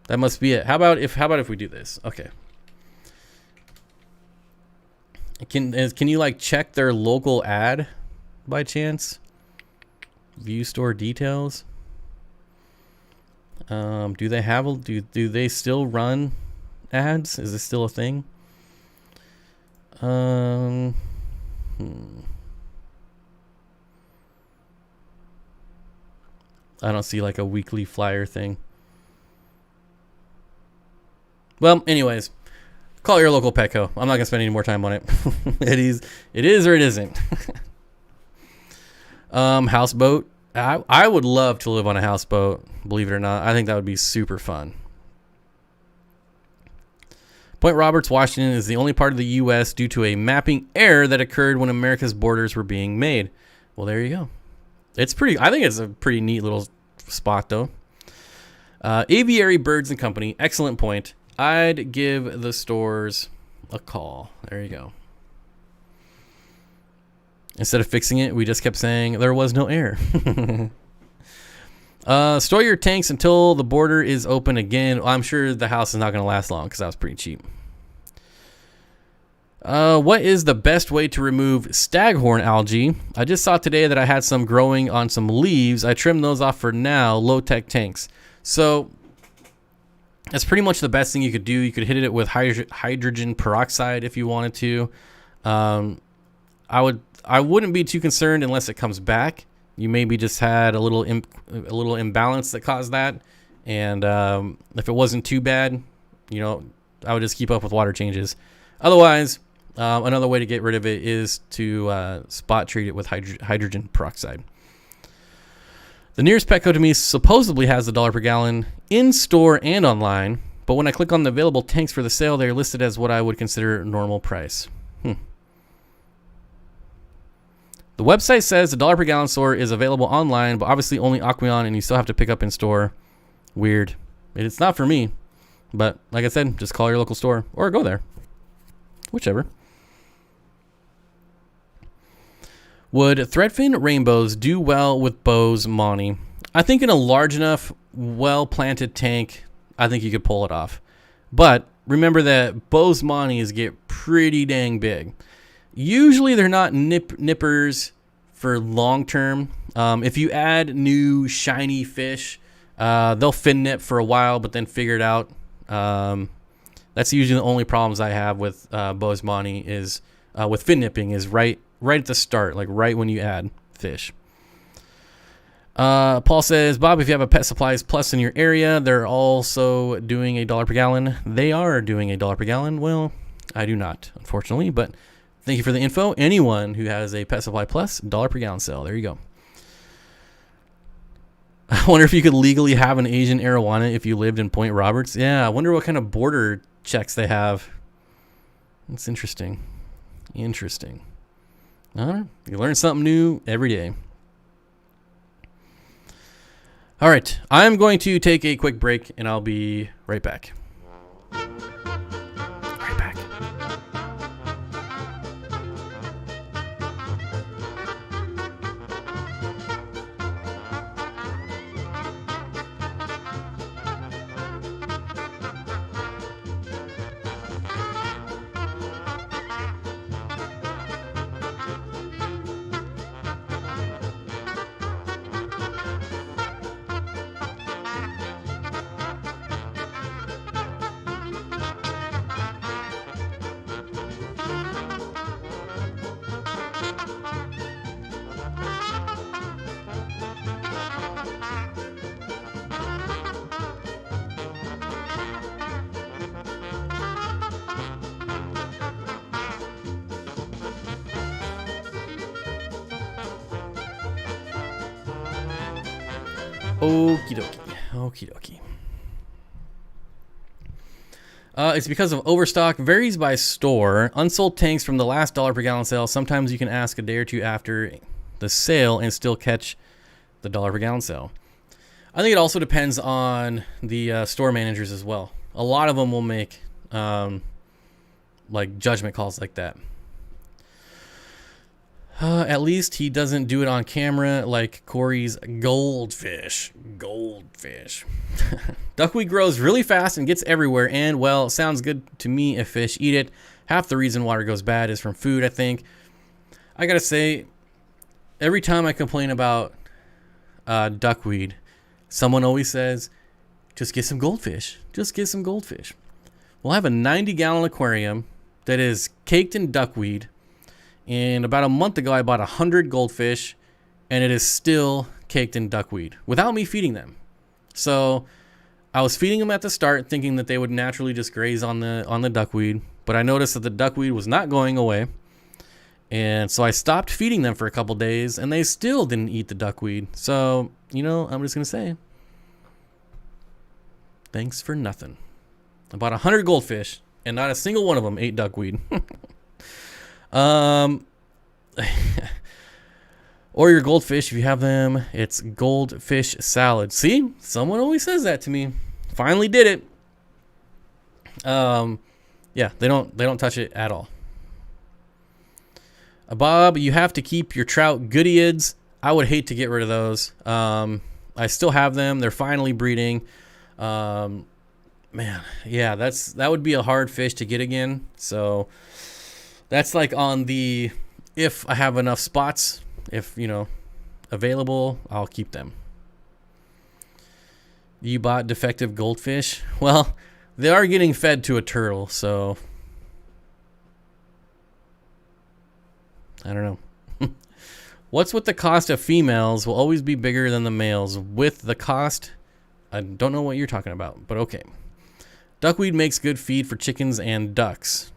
That must be it. How about if we do this? Okay. Can you like check their local ad by chance? View store details. Do they have do they still run ads? Is this still a thing? I don't see like a weekly flyer thing. Well, anyways, call your local Petco. I'm not gonna spend any more time on it. It is or it isn't. Houseboat. I would love to live on a houseboat, believe it or not. I think that would be super fun. Point Roberts, Washington is the only part of the U.S. due to a mapping error that occurred when America's borders were being made. Well, there you go. I think it's a pretty neat little spot, though. Aviary Birds and Company, excellent point. I'd give the stores a call. There you go. Instead of fixing it, we just kept saying there was no error. Store your tanks until the border is open again. I'm sure the house is not going to last long because that was pretty cheap. What is the best way to remove staghorn algae? I just saw today that I had some growing on some leaves. I trimmed those off for now. Low-tech tanks. So that's pretty much the best thing you could do. You could hit it with hydrogen peroxide if you wanted to. I wouldn't be too concerned unless it comes back. You maybe just had a little imbalance that caused that, and if it wasn't too bad, I would just keep up with water changes. Otherwise, another way to get rid of it is to spot treat it with hydrogen peroxide. The nearest Petco to me supposedly has $1 per gallon in store and online, but when I click on the available tanks for the sale, they're listed as what I would consider normal price. The website says the $1 per gallon store is available online, but obviously only Aquarium, and you still have to pick up in store. Weird. It's not for me, but like I said, just call your local store or go there. Whichever. Would threadfin rainbows do well with Bose Monty? I think in a large enough, well-planted tank, I think you could pull it off. But remember that Bose Monties get pretty dang big. Usually they're not nippers for long term. If you add new shiny fish, they'll fin nip for a while, but then figure it out. That's usually the only problems I have with Boesemani is with fin nipping is right at the start, like right when you add fish. Paul says, Bob, if you have a Pet Supplies Plus in your area, they're also doing $1 per gallon. They are doing $1 per gallon. Well, I do not, unfortunately, but thank you for the info. Anyone who has a Pet Supply Plus, $1 per gallon sale. There you go. I wonder if you could legally have an Asian arowana if you lived in Point Roberts. Yeah, I wonder what kind of border checks they have. That's interesting. Interesting. I don't know. You learn something new every day. All right, I'm going to take a quick break, and I'll be right back. Right back. Okie dokie. Okie dokie. It's because of overstock. Varies by store. Unsold tanks from the last $1 per gallon sale. Sometimes you can ask a day or two after the sale and still catch the $1 per gallon sale. I think it also depends on the store managers as well. A lot of them will make like judgment calls like that. At least he doesn't do it on camera like Corey's goldfish. Goldfish. Duckweed grows really fast and gets everywhere, and, well, sounds good to me if fish eat it. Half the reason water goes bad is from food, I think. I gotta say, every time I complain about duckweed, someone always says, just get some goldfish. Just get some goldfish. Well, I have a 90-gallon aquarium that is caked in duckweed. And about a month ago, I bought 100 goldfish, and it is still caked in duckweed without me feeding them. So I was feeding them at the start, thinking that they would naturally just graze on the duckweed. But I noticed that the duckweed was not going away. And so I stopped feeding them for a couple days, and they still didn't eat the duckweed. So, you know, I'm just going to say, thanks for nothing. I bought 100 goldfish, and not a single one of them ate duckweed. Or your goldfish, if you have them, it's goldfish salad. See, someone always says that to me. Finally did it. Yeah, they don't touch it at all. Bob, you have to keep your trout goodyids. I would hate to get rid of those. I still have them. They're finally breeding. Man, yeah, that would be a hard fish to get again. So that's like on the, if I have enough spots, if, you know, available, I'll keep them. You bought defective goldfish? Well, they are getting fed to a turtle, so I don't know. What's with the cost of females will always be bigger than the males. With the cost, I don't know what you're talking about, but okay. Duckweed makes good feed for chickens and ducks.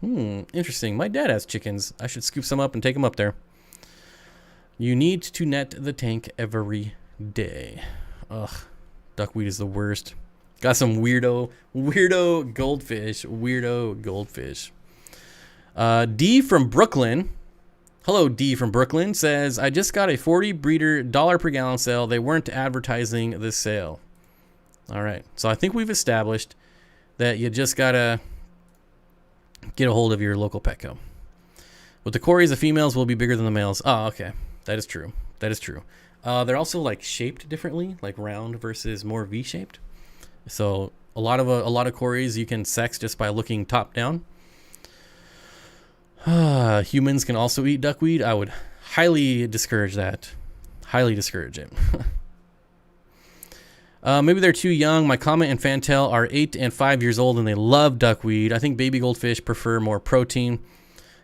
Interesting. My dad has chickens. I should scoop some up and take them up there. You need to net the tank every day. Ugh. Duckweed is the worst. Got some weirdo goldfish. Weirdo goldfish. D from Brooklyn. Hello, D from Brooklyn says, I just got a 40 breeder $1 per gallon sale. They weren't advertising this sale. All right. So I think we've established that you just got to get a hold of your local Petco. With the Corys, the females will be bigger than the males. Oh, okay. That is true. That is true. They're also like shaped differently, like round versus more V-shaped. So a lot of Corys you can sex just by looking top down. Humans can also eat duckweed. I would highly discourage that. Highly discourage it. Maybe they're too young. My Comet and Fantail are 8 and 5 years old, and they love duckweed. I think baby goldfish prefer more protein.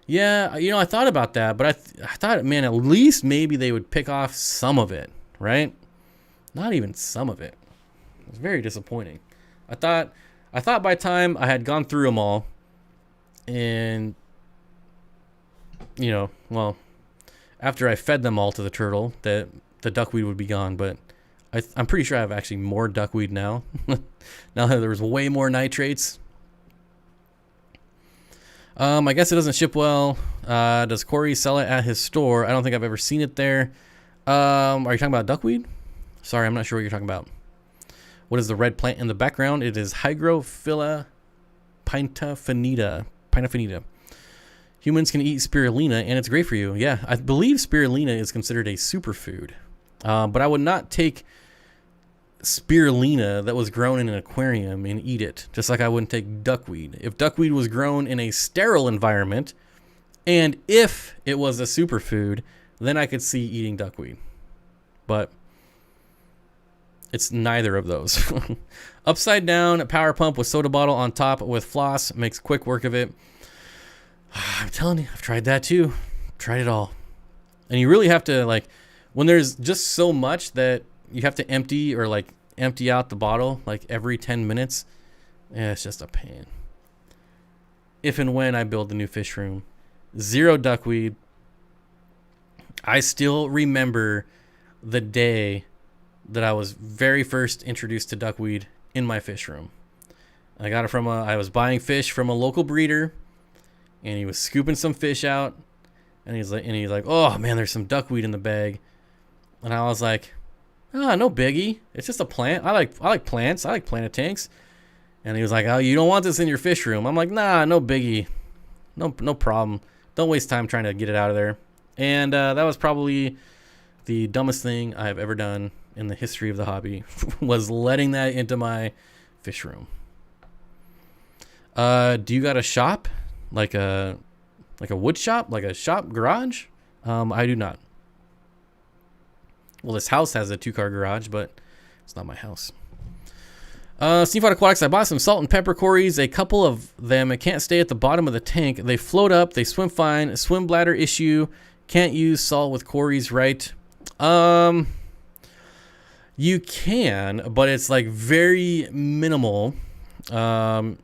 Yeah, you know, I thought about that, but I thought, man, at least maybe they would pick off some of it, right? Not even some of it. It was very disappointing. I thought by the time I had gone through them all, and, you know, well, after I fed them all to the turtle, that the duckweed would be gone, but I'm pretty sure I have actually more duckweed now. Now that there's way more nitrates. I guess it doesn't ship well. Does Corey sell it at his store? I don't think I've ever seen it there. Are you talking about duckweed? Sorry, I'm not sure what you're talking about. What is the red plant in the background? It is Hygrophila pintafinida. Humans can eat spirulina, and it's great for you. Yeah, I believe spirulina is considered a superfood. But I would not take spirulina that was grown in an aquarium and eat it, just like I wouldn't take duckweed. If duckweed was grown in a sterile environment, and if it was a superfood, then I could see eating duckweed. But it's neither of those. Upside down power pump with soda bottle on top with floss makes quick work of it. I'm telling you, I've tried that too. Tried it all. And you really have to, like, when there's just so much that you have to empty out the bottle like every 10 minutes, yeah, it's just a pain. If and when I build the new fish room, 0 duckweed. I still remember the day that I was very first introduced to duckweed in my fish room. I got it from I was buying fish from a local breeder, and he was scooping some fish out, and he's like, oh man, there's some duckweed in the bag. And I was like, no biggie. It's just a plant. I like plants. I like planted tanks. And he was like, oh, you don't want this in your fish room. I'm like, nah, no biggie. No problem. Don't waste time trying to get it out of there. And that was probably the dumbest thing I have ever done in the history of the hobby, was letting that into my fish room. Do you got a shop? Like a wood shop? Like a shop garage? I do not. Well, this house has a 2-car garage, but it's not my house. Steenfott Aquatics, I bought some salt and pepper cories, a couple of them. It can't stay at the bottom of the tank. They float up. They swim fine. Swim bladder issue. Can't use salt with cories, right? You can, but it's like very minimal. And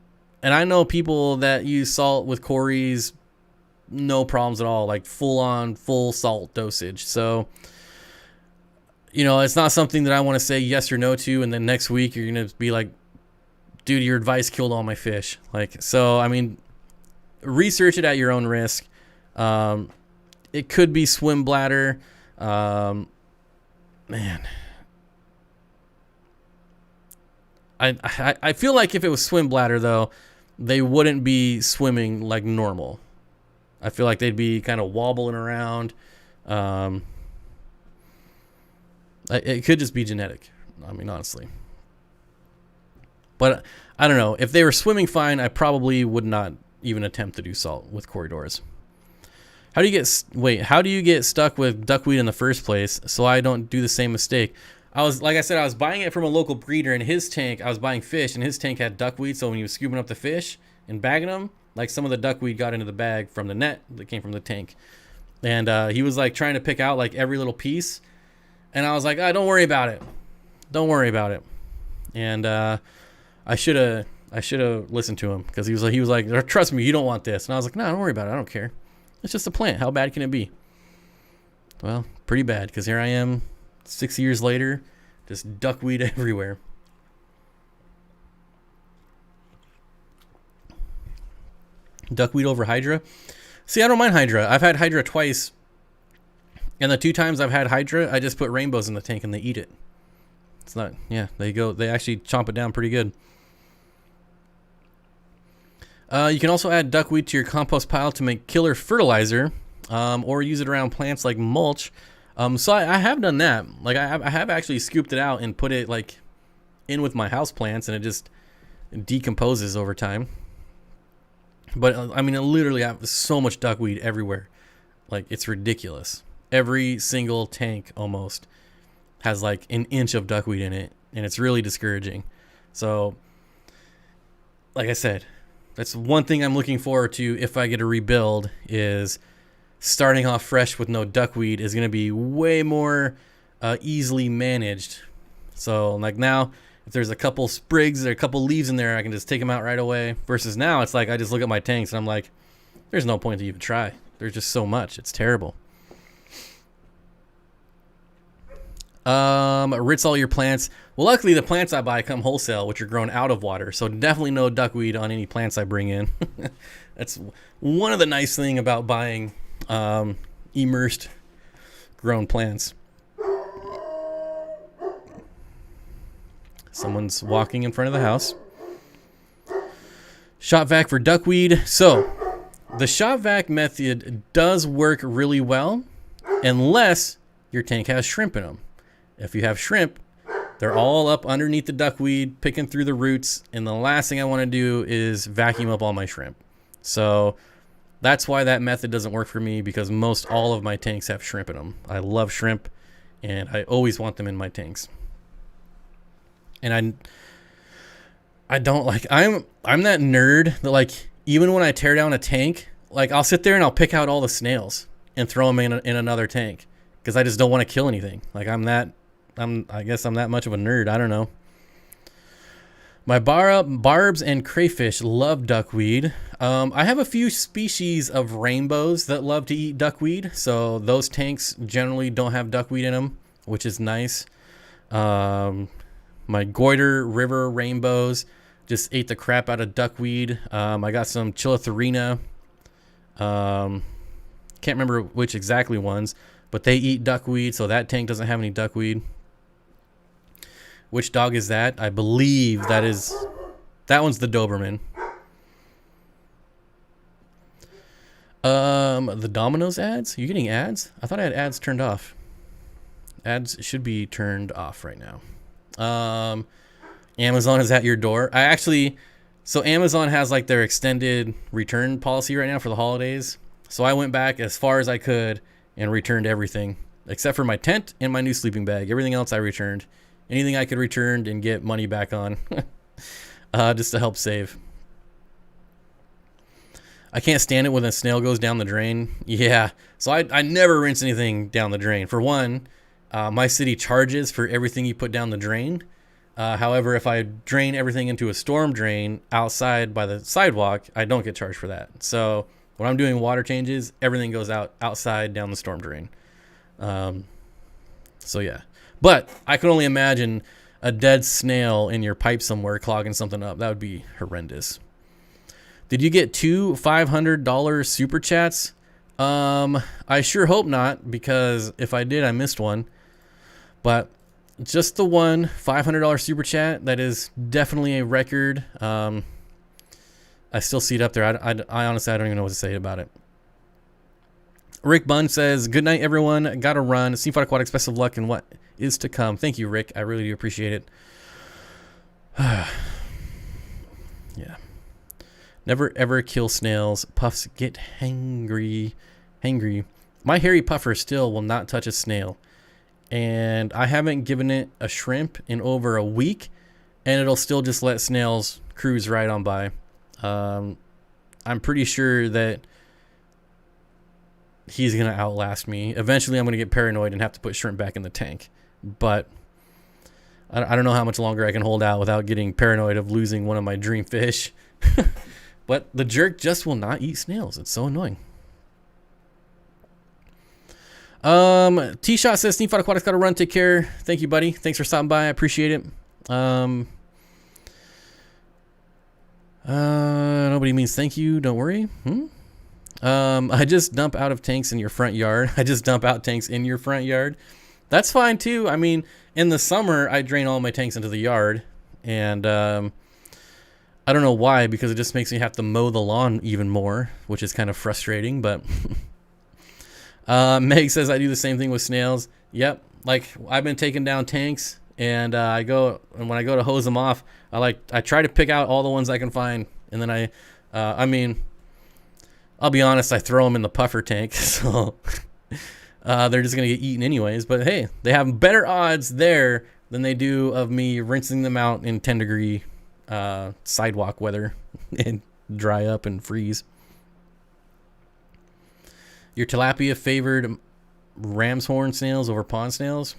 I know people that use salt with cories, no problems at all, like full salt dosage. So, you know, it's not something that I want to say yes or no to, and then next week you're going to be like, dude, your advice killed all my fish. Like, so, I mean, research it at your own risk. It could be swim bladder. Man. I feel like if it was swim bladder, though, they wouldn't be swimming like normal. I feel like they'd be kind of wobbling around. It could just be genetic. I mean, honestly. But I don't know. If they were swimming fine, I probably would not even attempt to do salt with corridors. How do you get stuck with duckweed in the first place so I don't do the same mistake? I was buying it from a local breeder. In his tank, I was buying fish, and his tank had duckweed. So when he was scooping up the fish and bagging them, like some of the duckweed got into the bag from the net that came from the tank. And he was like trying to pick out like every little piece. And I was like, don't worry about it. Don't worry about it. And I should have listened to him, because he was like, trust me, you don't want this. And I was like, no, don't worry about it. I don't care. It's just a plant. How bad can it be? Well, pretty bad, because here I am 6 years later, just duckweed everywhere. Duckweed over Hydra. See, I don't mind Hydra. I've had Hydra twice. And the 2 times I've had Hydra, I just put rainbows in the tank and they eat it. It's not, yeah, they actually chomp it down pretty good. You can also add duckweed to your compost pile to make killer fertilizer, or use it around plants like mulch. So I have done that. Like I have actually scooped it out and put it like in with my house plants, and it just decomposes over time. But I mean, I literally have so much duckweed everywhere. Like, it's ridiculous. Every single tank almost has like an inch of duckweed in it, and it's really discouraging. So, like I said, that's one thing I'm looking forward to if I get a rebuild, is starting off fresh with no duckweed is going to be way more easily managed. So, like now, if there's a couple sprigs or a couple leaves in there, I can just take them out right away. Versus now, it's like I just look at my tanks and I'm like, there's no point to even try. There's just so much. It's terrible. Rinse all your plants. Well, luckily the plants I buy come wholesale, which are grown out of water. So definitely no duckweed on any plants I bring in. That's one of the nice things about buying immersed grown plants. Someone's walking in front of the house. Shop vac for duckweed. So the shop vac method does work really well unless your tank has shrimp in them. If you have shrimp, they're all up underneath the duckweed, picking through the roots, and the last thing I want to do is vacuum up all my shrimp. So that's why that method doesn't work for me, because most all of my tanks have shrimp in them. I love shrimp, and I always want them in my tanks. And I don't like, I'm that nerd that, like, even when I tear down a tank, like, I'll sit there and I'll pick out all the snails and throw them in another tank, because I just don't want to kill anything. Like, I guess I'm that much of a nerd. I don't know. My barbs and crayfish love duckweed. I have a few species of rainbows that love to eat duckweed, so those tanks generally don't have duckweed in them, which is nice. My goiter river rainbows just ate the crap out of duckweed. I got some chilotharina. Can't remember which exactly ones, but they eat duckweed, so that tank doesn't have any duckweed. Which dog is that? I believe that one's the Doberman. The Domino's ads? Are you getting ads? I thought I had ads turned off. Ads should be turned off right now. Amazon is at your door. So Amazon has like their extended return policy right now for the holidays. So I went back as far as I could and returned everything except for my tent and my new sleeping bag. Everything else I returned. Anything I could return and get money back on, just to help save. I can't stand it when a snail goes down the drain. Yeah, so I never rinse anything down the drain. For one, my city charges for everything you put down the drain. However, if I drain everything into a storm drain outside by the sidewalk, I don't get charged for that. So when I'm doing water changes, everything goes outside down the storm drain. So yeah. But I can only imagine a dead snail in your pipe somewhere clogging something up. That would be horrendous. Did you get 2 $500 super chats? I sure hope not, because if I did, I missed one. But just the one $500 super chat, that is definitely a record. I still see it up there. I honestly, I don't even know what to say about it. Rick Bunn says, good night, everyone. Gotta run. Steenfott Aquatics, best of luck in what is to come. Thank you, Rick. I really do appreciate it. Yeah. Never ever kill snails. Puffs get hangry. My hairy puffer still will not touch a snail. And I haven't given it a shrimp in over a week, and it'll still just let snails cruise right on by. I'm pretty sure that he's going to outlast me. Eventually, I'm going to get paranoid and have to put shrimp back in the tank. But I don't know how much longer I can hold out without getting paranoid of losing one of my dream fish. But the jerk just will not eat snails. It's so annoying. T-Shot says, Steenfott Aquatics, got to run. Take care. Thank you, buddy. Thanks for stopping by. I appreciate it. Nobody means thank you. Don't worry. I just dump out of tanks in your front yard. I just dump out tanks in your front yard. That's fine too. I mean, in the summer, I drain all my tanks into the yard, and I don't know why, because it just makes me have to mow the lawn even more, which is kind of frustrating. But Meg says I do the same thing with snails. Yep, like I've been taking down tanks, and when I go to hose them off, I try to pick out all the ones I can find, and then I mean, I'll be honest, I throw them in the puffer tank, so they're just going to get eaten anyways. But hey, they have better odds there than they do of me rinsing them out in 10-degree sidewalk weather and dry up and freeze. Your tilapia favored ram's horn snails over pond snails?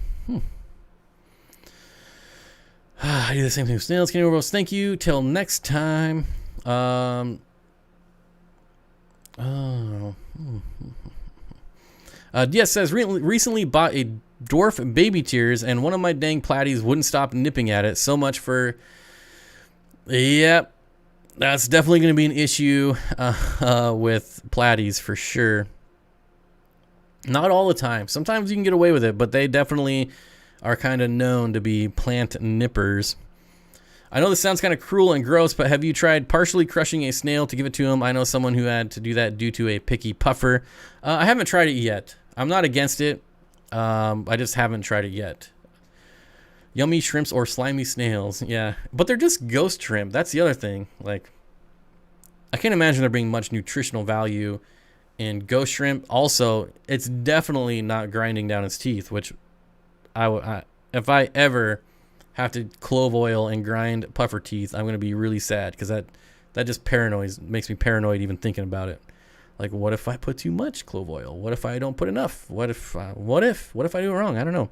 I do the same thing with snails. Can you thank you. Till next time. DS says recently bought a dwarf baby tears, and one of my dang platies wouldn't stop nipping at it. So much for. Yep, that's definitely going to be an issue with platies for sure. Not all the time. Sometimes you can get away with it, but they definitely are kind of known to be plant nippers. I know this sounds kind of cruel and gross, but have you tried partially crushing a snail to give it to him? I know someone who had to do that due to a picky puffer. I haven't tried it yet. I'm not against it. I just haven't tried it yet. Yummy shrimps or slimy snails. Yeah, but they're just ghost shrimp. That's the other thing. Like, I can't imagine there being much nutritional value in ghost shrimp. Also, it's definitely not grinding down its teeth, which if I ever have to clove oil and grind puffer teeth, I'm going to be really sad, because that just makes me paranoid even thinking about it. Like, what if I put too much clove oil? What if I don't put enough? What if I do it wrong? I don't know.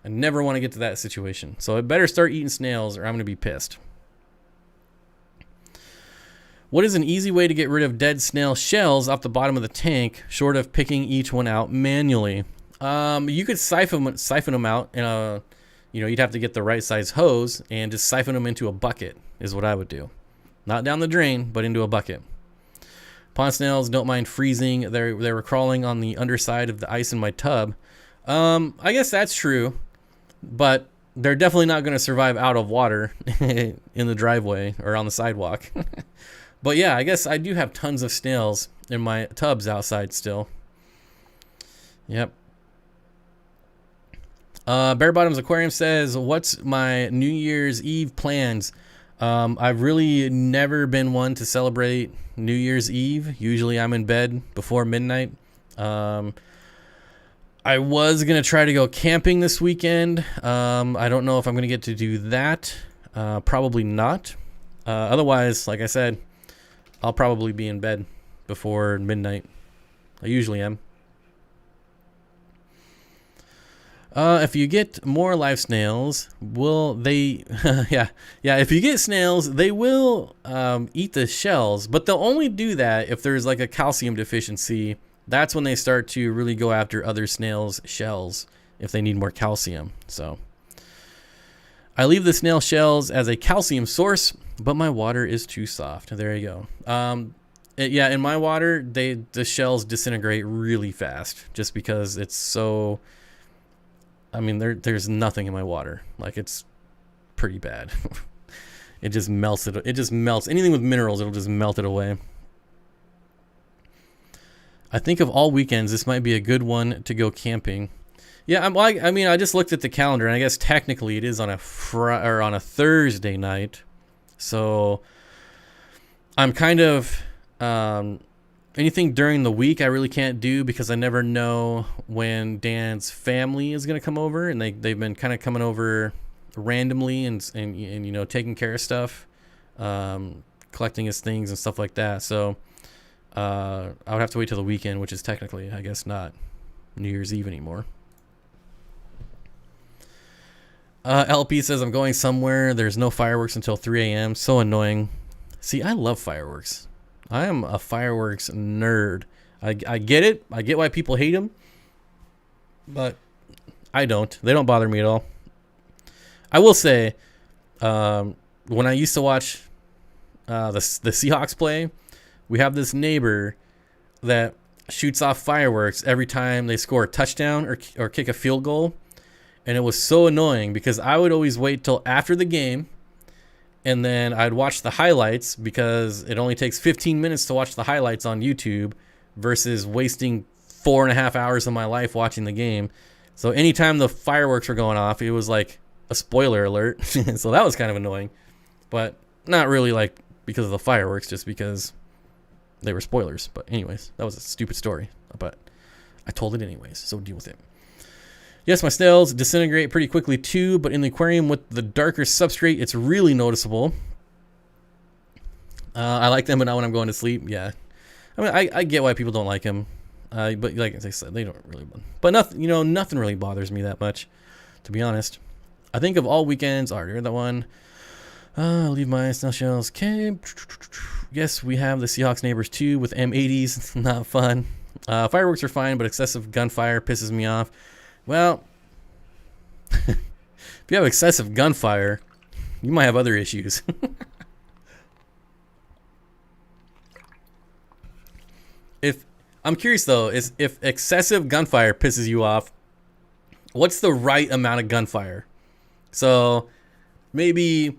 I never want to get to that situation. So I better start eating snails or I'm going to be pissed. What is an easy way to get rid of dead snail shells off the bottom of the tank, short of picking each one out manually? You could siphon them out in a, you'd have to get the right size hose and just siphon them into a bucket is what I would do. Not down the drain, but into a bucket. Pond snails don't mind freezing. They were crawling on the underside of the ice in my tub. I guess that's true, but they're definitely not going to survive out of water in the driveway or on the sidewalk. But yeah, I guess I do have tons of snails in my tubs outside still. Yep. Bare Bottoms Aquarium says, what's my New Year's Eve plans? I've really never been one to celebrate New Year's Eve. Usually I'm in bed before midnight. I was going to try to go camping this weekend. I don't know if I'm going to get to do that. Probably not. Otherwise, like I said, I'll probably be in bed before midnight. I usually am. If you get more live snails, will they... yeah, if you get snails, they will eat the shells, but they'll only do that if there's like a calcium deficiency. That's when they start to really go after other snails' shells if they need more calcium. So I leave the snail shells as a calcium source, but my water is too soft. There you go. In my water, the shells disintegrate really fast just because it's so... I mean, there's nothing in my water. Like, it's pretty bad. It just melts it. It just melts. Anything with minerals, it'll just melt it away. I think of all weekends, this might be a good one to go camping. Yeah, I just looked at the calendar, and I guess technically it is on a Thursday night. So I'm kind of anything during the week I really can't do because I never know when Dan's family is going to come over, and they've been kind of coming over randomly and taking care of stuff, collecting his things and stuff like that. So I would have to wait till the weekend, which is technically, I guess, not New Year's Eve anymore. LP says, I'm going somewhere. There's no fireworks until 3 a.m. So annoying. See, I love fireworks. I am a fireworks nerd. I get it. I get why people hate them. But I don't. They don't bother me at all. I will say, when I used to watch the Seahawks play, we have this neighbor that shoots off fireworks every time they score a touchdown or kick a field goal. And it was so annoying because I would always wait till after the game, and then I'd watch the highlights because it only takes 15 minutes to watch the highlights on YouTube versus wasting 4.5 hours of my life watching the game. So anytime the fireworks were going off, it was like a spoiler alert. So that was kind of annoying, but not really like because of the fireworks, just because they were spoilers. But anyways, that was a stupid story. But I told it anyways, so deal with it. Yes, my snails disintegrate pretty quickly too, but in the aquarium with the darker substrate, it's really noticeable. I like them, but not when I'm going to sleep. Yeah, I mean, I get why people don't like them, but like I said, they don't really. But nothing, nothing really bothers me that much, to be honest. I think of all weekends. Already read that one. Leave my snail shells. Okay. Yes, we have the Seahawks neighbors too with M80s. Not fun. Fireworks are fine, but excessive gunfire pisses me off. Well, if you have excessive gunfire, you might have other issues. I'm curious though, if excessive gunfire pisses you off, what's the right amount of gunfire? So maybe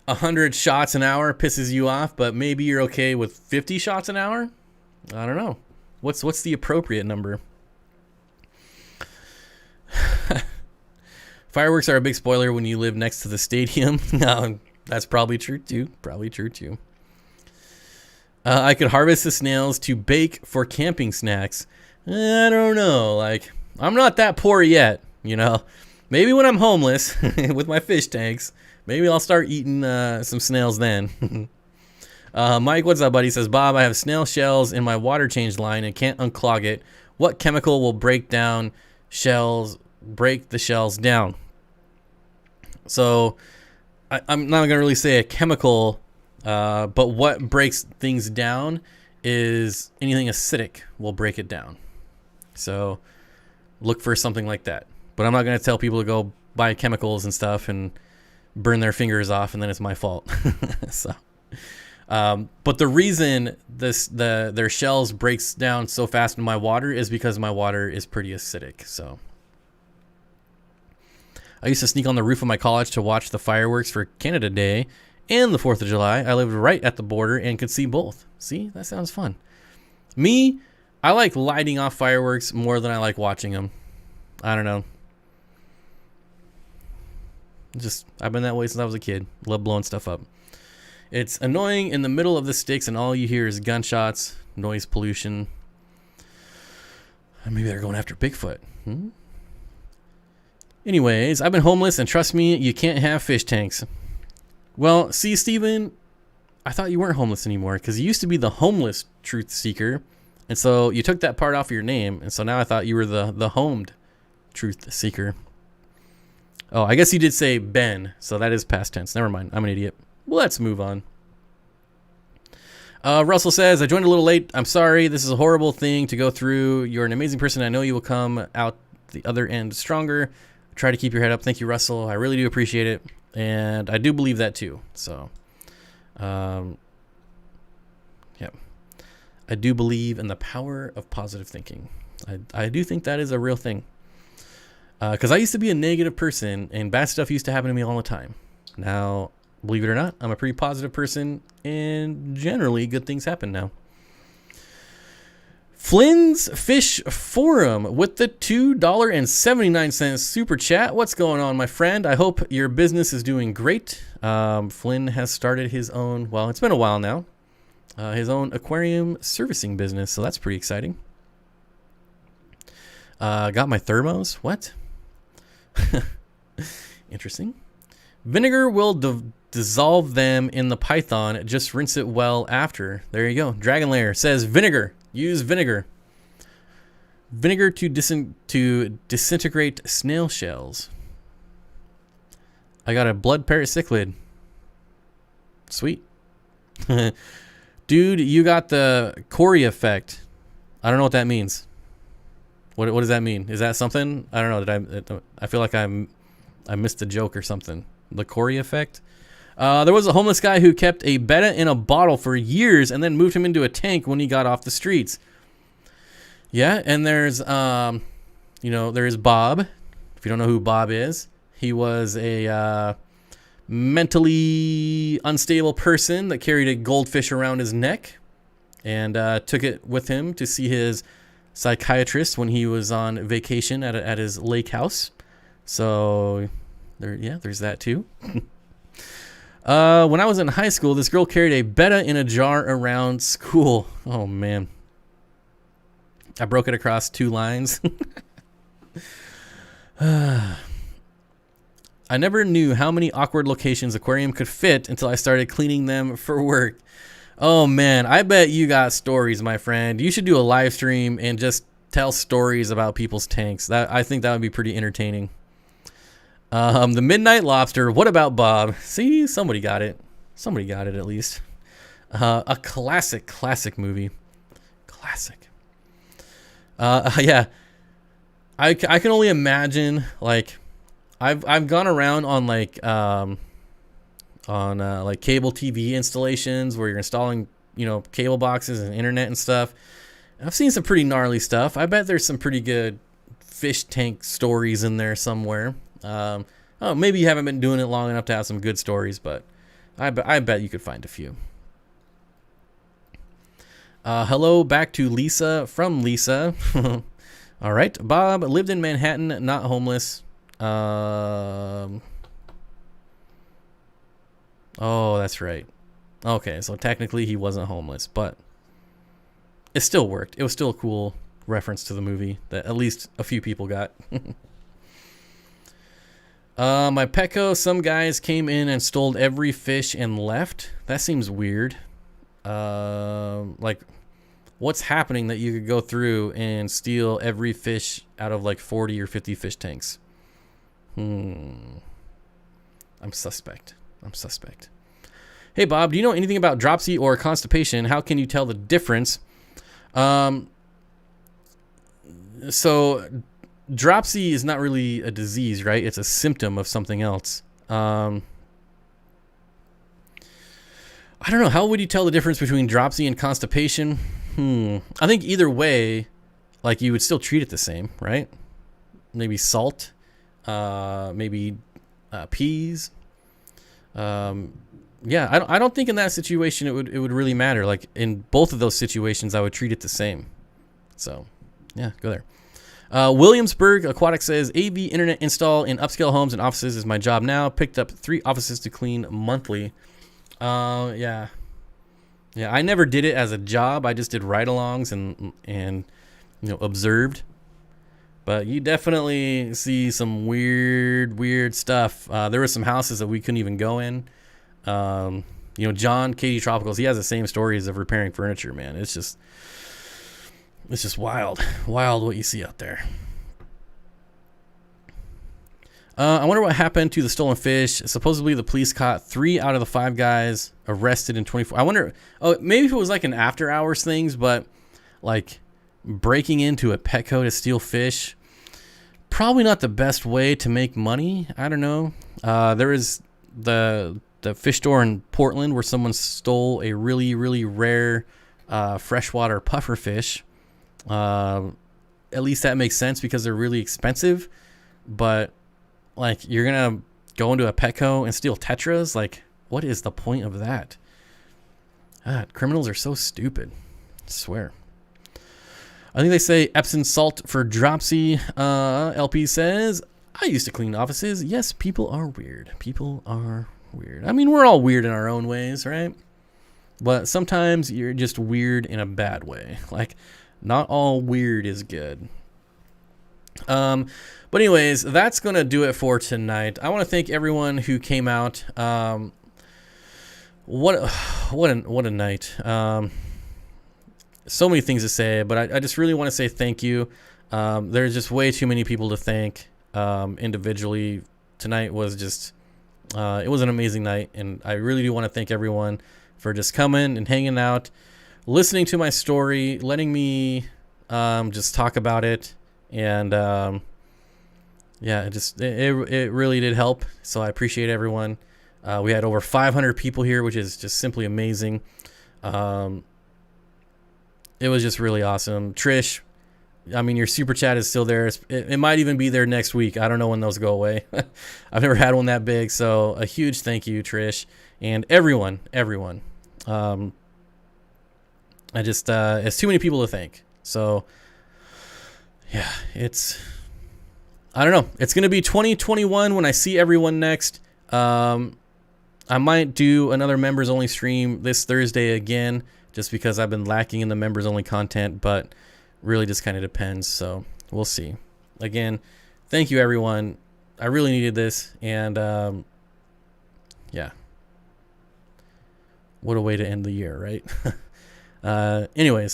100 shots an hour pisses you off, but maybe you're okay with 50 shots an hour? I don't know. What's the appropriate number? Fireworks are a big spoiler when you live next to the stadium. No, that's probably true too. I could harvest the snails to bake for camping snacks. I don't know. Like, I'm not that poor yet, Maybe when I'm homeless with my fish tanks, maybe I'll start eating some snails then. Mike, what's up, buddy? Says, Bob, I have snail shells in my water change line and can't unclog it. What chemical will break the shells down? So I'm not going to really say a chemical, but what breaks things down is anything acidic will break it down. So look for something like that. But I'm not going to tell people to go buy chemicals and stuff and burn their fingers off, and then it's my fault. So, but the reason their shells breaks down so fast in my water is because my water is pretty acidic. So I used to sneak on the roof of my college to watch the fireworks for Canada Day and the 4th of July. I lived right at the border and could see both. See, that sounds fun. Me, I like lighting off fireworks more than I like watching them. I don't know. I've been that way since I was a kid. Love blowing stuff up. It's annoying in the middle of the sticks and all you hear is gunshots, noise pollution. Maybe they're going after Bigfoot. Anyways, I've been homeless and trust me, you can't have fish tanks. Well, see, Steven, I thought you weren't homeless anymore because you used to be the homeless truth seeker. And so you took that part off of your name. And so now I thought you were the homed truth seeker. Oh, I guess you did say Ben, so that is past tense. Never mind. I'm an idiot. Let's move on. Russell says, I joined a little late. I'm sorry. This is a horrible thing to go through. You're an amazing person. I know you will come out the other end stronger. Try to keep your head up. Thank you, Russell. I really do appreciate it. And I do believe that too. So, yeah. I do believe in the power of positive thinking. I do think that is a real thing. Because I used to be a negative person and bad stuff used to happen to me all the time. Now, believe it or not, I'm a pretty positive person and generally good things happen now. Flynn's Fish Forum with the $2.79 super chat. What's going on, my friend? I hope your business is doing great. Flynn has started his own, well, it's been a while now, his own aquarium servicing business. So that's pretty exciting. Got my thermos. What? Interesting. Vinegar will dissolve them in the python. Just rinse it well after. There you go. Dragon Lair says vinegar. Use vinegar. Vinegar to disintegrate snail shells. I got a blood parrot cichlid. Sweet. Dude, you got the Corey effect. I don't know what that means. What does that mean? Is that something? I don't know. I feel like I missed a joke or something. The Corey effect. There was a homeless guy who kept a betta in a bottle for years and then moved him into a tank when he got off the streets. Yeah, and there's there's Bob. If you don't know who Bob is, he was a mentally unstable person that carried a goldfish around his neck and took it with him to see his psychiatrist when he was on vacation at his lake house. So there's that too. When I was in high school, this girl carried a betta in a jar around school. Oh, man. I broke it across 2 lines. I never knew how many awkward locations Aquarium could fit until I started cleaning them for work. Oh, man. I bet you got stories, my friend. You should do a live stream and just tell stories about people's tanks. I think that would be pretty entertaining. The Midnight Lobster. What about Bob? See, somebody got it. Somebody got it at least. A classic movie. Classic. Yeah. I can only imagine, like, I've gone around on like cable TV installations where you're installing, cable boxes and internet and stuff. I've seen some pretty gnarly stuff. I bet there's some pretty good fish tank stories in there somewhere. Maybe you haven't been doing it long enough to have some good stories, but I bet you could find a few. Hello back to Lisa from Lisa. All right. Bob lived in Manhattan, not homeless. Oh, that's right. Okay, so technically he wasn't homeless, but it still worked. It was still a cool reference to the movie that at least a few people got. My Petco, some guys came in and stole every fish and left. That seems weird. Like, what's happening that you could go through and steal every fish out of like 40 or 50 fish tanks? I'm suspect. Hey, Bob, do you know anything about dropsy or constipation? How can you tell the difference? So dropsy is not really a disease, right? It's a symptom of something else. I don't know. How would you tell the difference between dropsy and constipation? I think either way, like, you would still treat it the same, right? Maybe salt, maybe peas. Yeah, I don't think in that situation it would really matter. Like, in both of those situations, I would treat it the same. So, yeah, go there. Williamsburg Aquatics says, AV internet install in upscale homes and offices is my job now. Picked up 3 offices to clean monthly. Yeah, I never did it as a job. I just did ride-alongs and observed. But you definitely see some weird stuff. There were some houses that we couldn't even go in. John Katie Tropicals, he has the same stories of repairing furniture, man. It's just wild what you see out there. I wonder what happened to the stolen fish. Supposedly the police caught 3 out of the 5 guys arrested in 24. I wonder, maybe if it was like an after hours things, but like breaking into a Petco to steal fish, probably not the best way to make money. I don't know. There is the fish store in Portland where someone stole a really, really rare freshwater puffer fish. At least that makes sense because they're really expensive. But like, you're gonna go into a Petco and steal tetras? Like, what is the point of that? Criminals are so stupid. I swear. I think they say Epsom salt for dropsy. LP says, I used to clean offices. Yes, people are weird. I mean, we're all weird in our own ways, right? But sometimes you're just weird in a bad way. Like, not all weird is good. But anyways, that's going to do it for tonight. I want to thank everyone who came out. What a night. So many things to say, but I just really want to say thank you. There's just way too many people to thank individually. Tonight was just, it was an amazing night, and I really do want to thank everyone for just coming and hanging out, listening to my story, letting me just talk about it, and yeah, it really did help. So I appreciate everyone. We had over 500 people here, which is just simply amazing. It was just really awesome. Trish, I mean, your super chat is still there. It might even be there next week. I don't know when those go away. I've never had one that big. So a huge thank you, Trish, and everyone. It's too many people to thank. So yeah, I don't know. It's going to be 2021 when I see everyone next. I might do another members only stream this Thursday again, just because I've been lacking in the members only content, but really just kind of depends. So we'll see. Again, thank you everyone. I really needed this, and yeah, what a way to end the year, right? Anyways,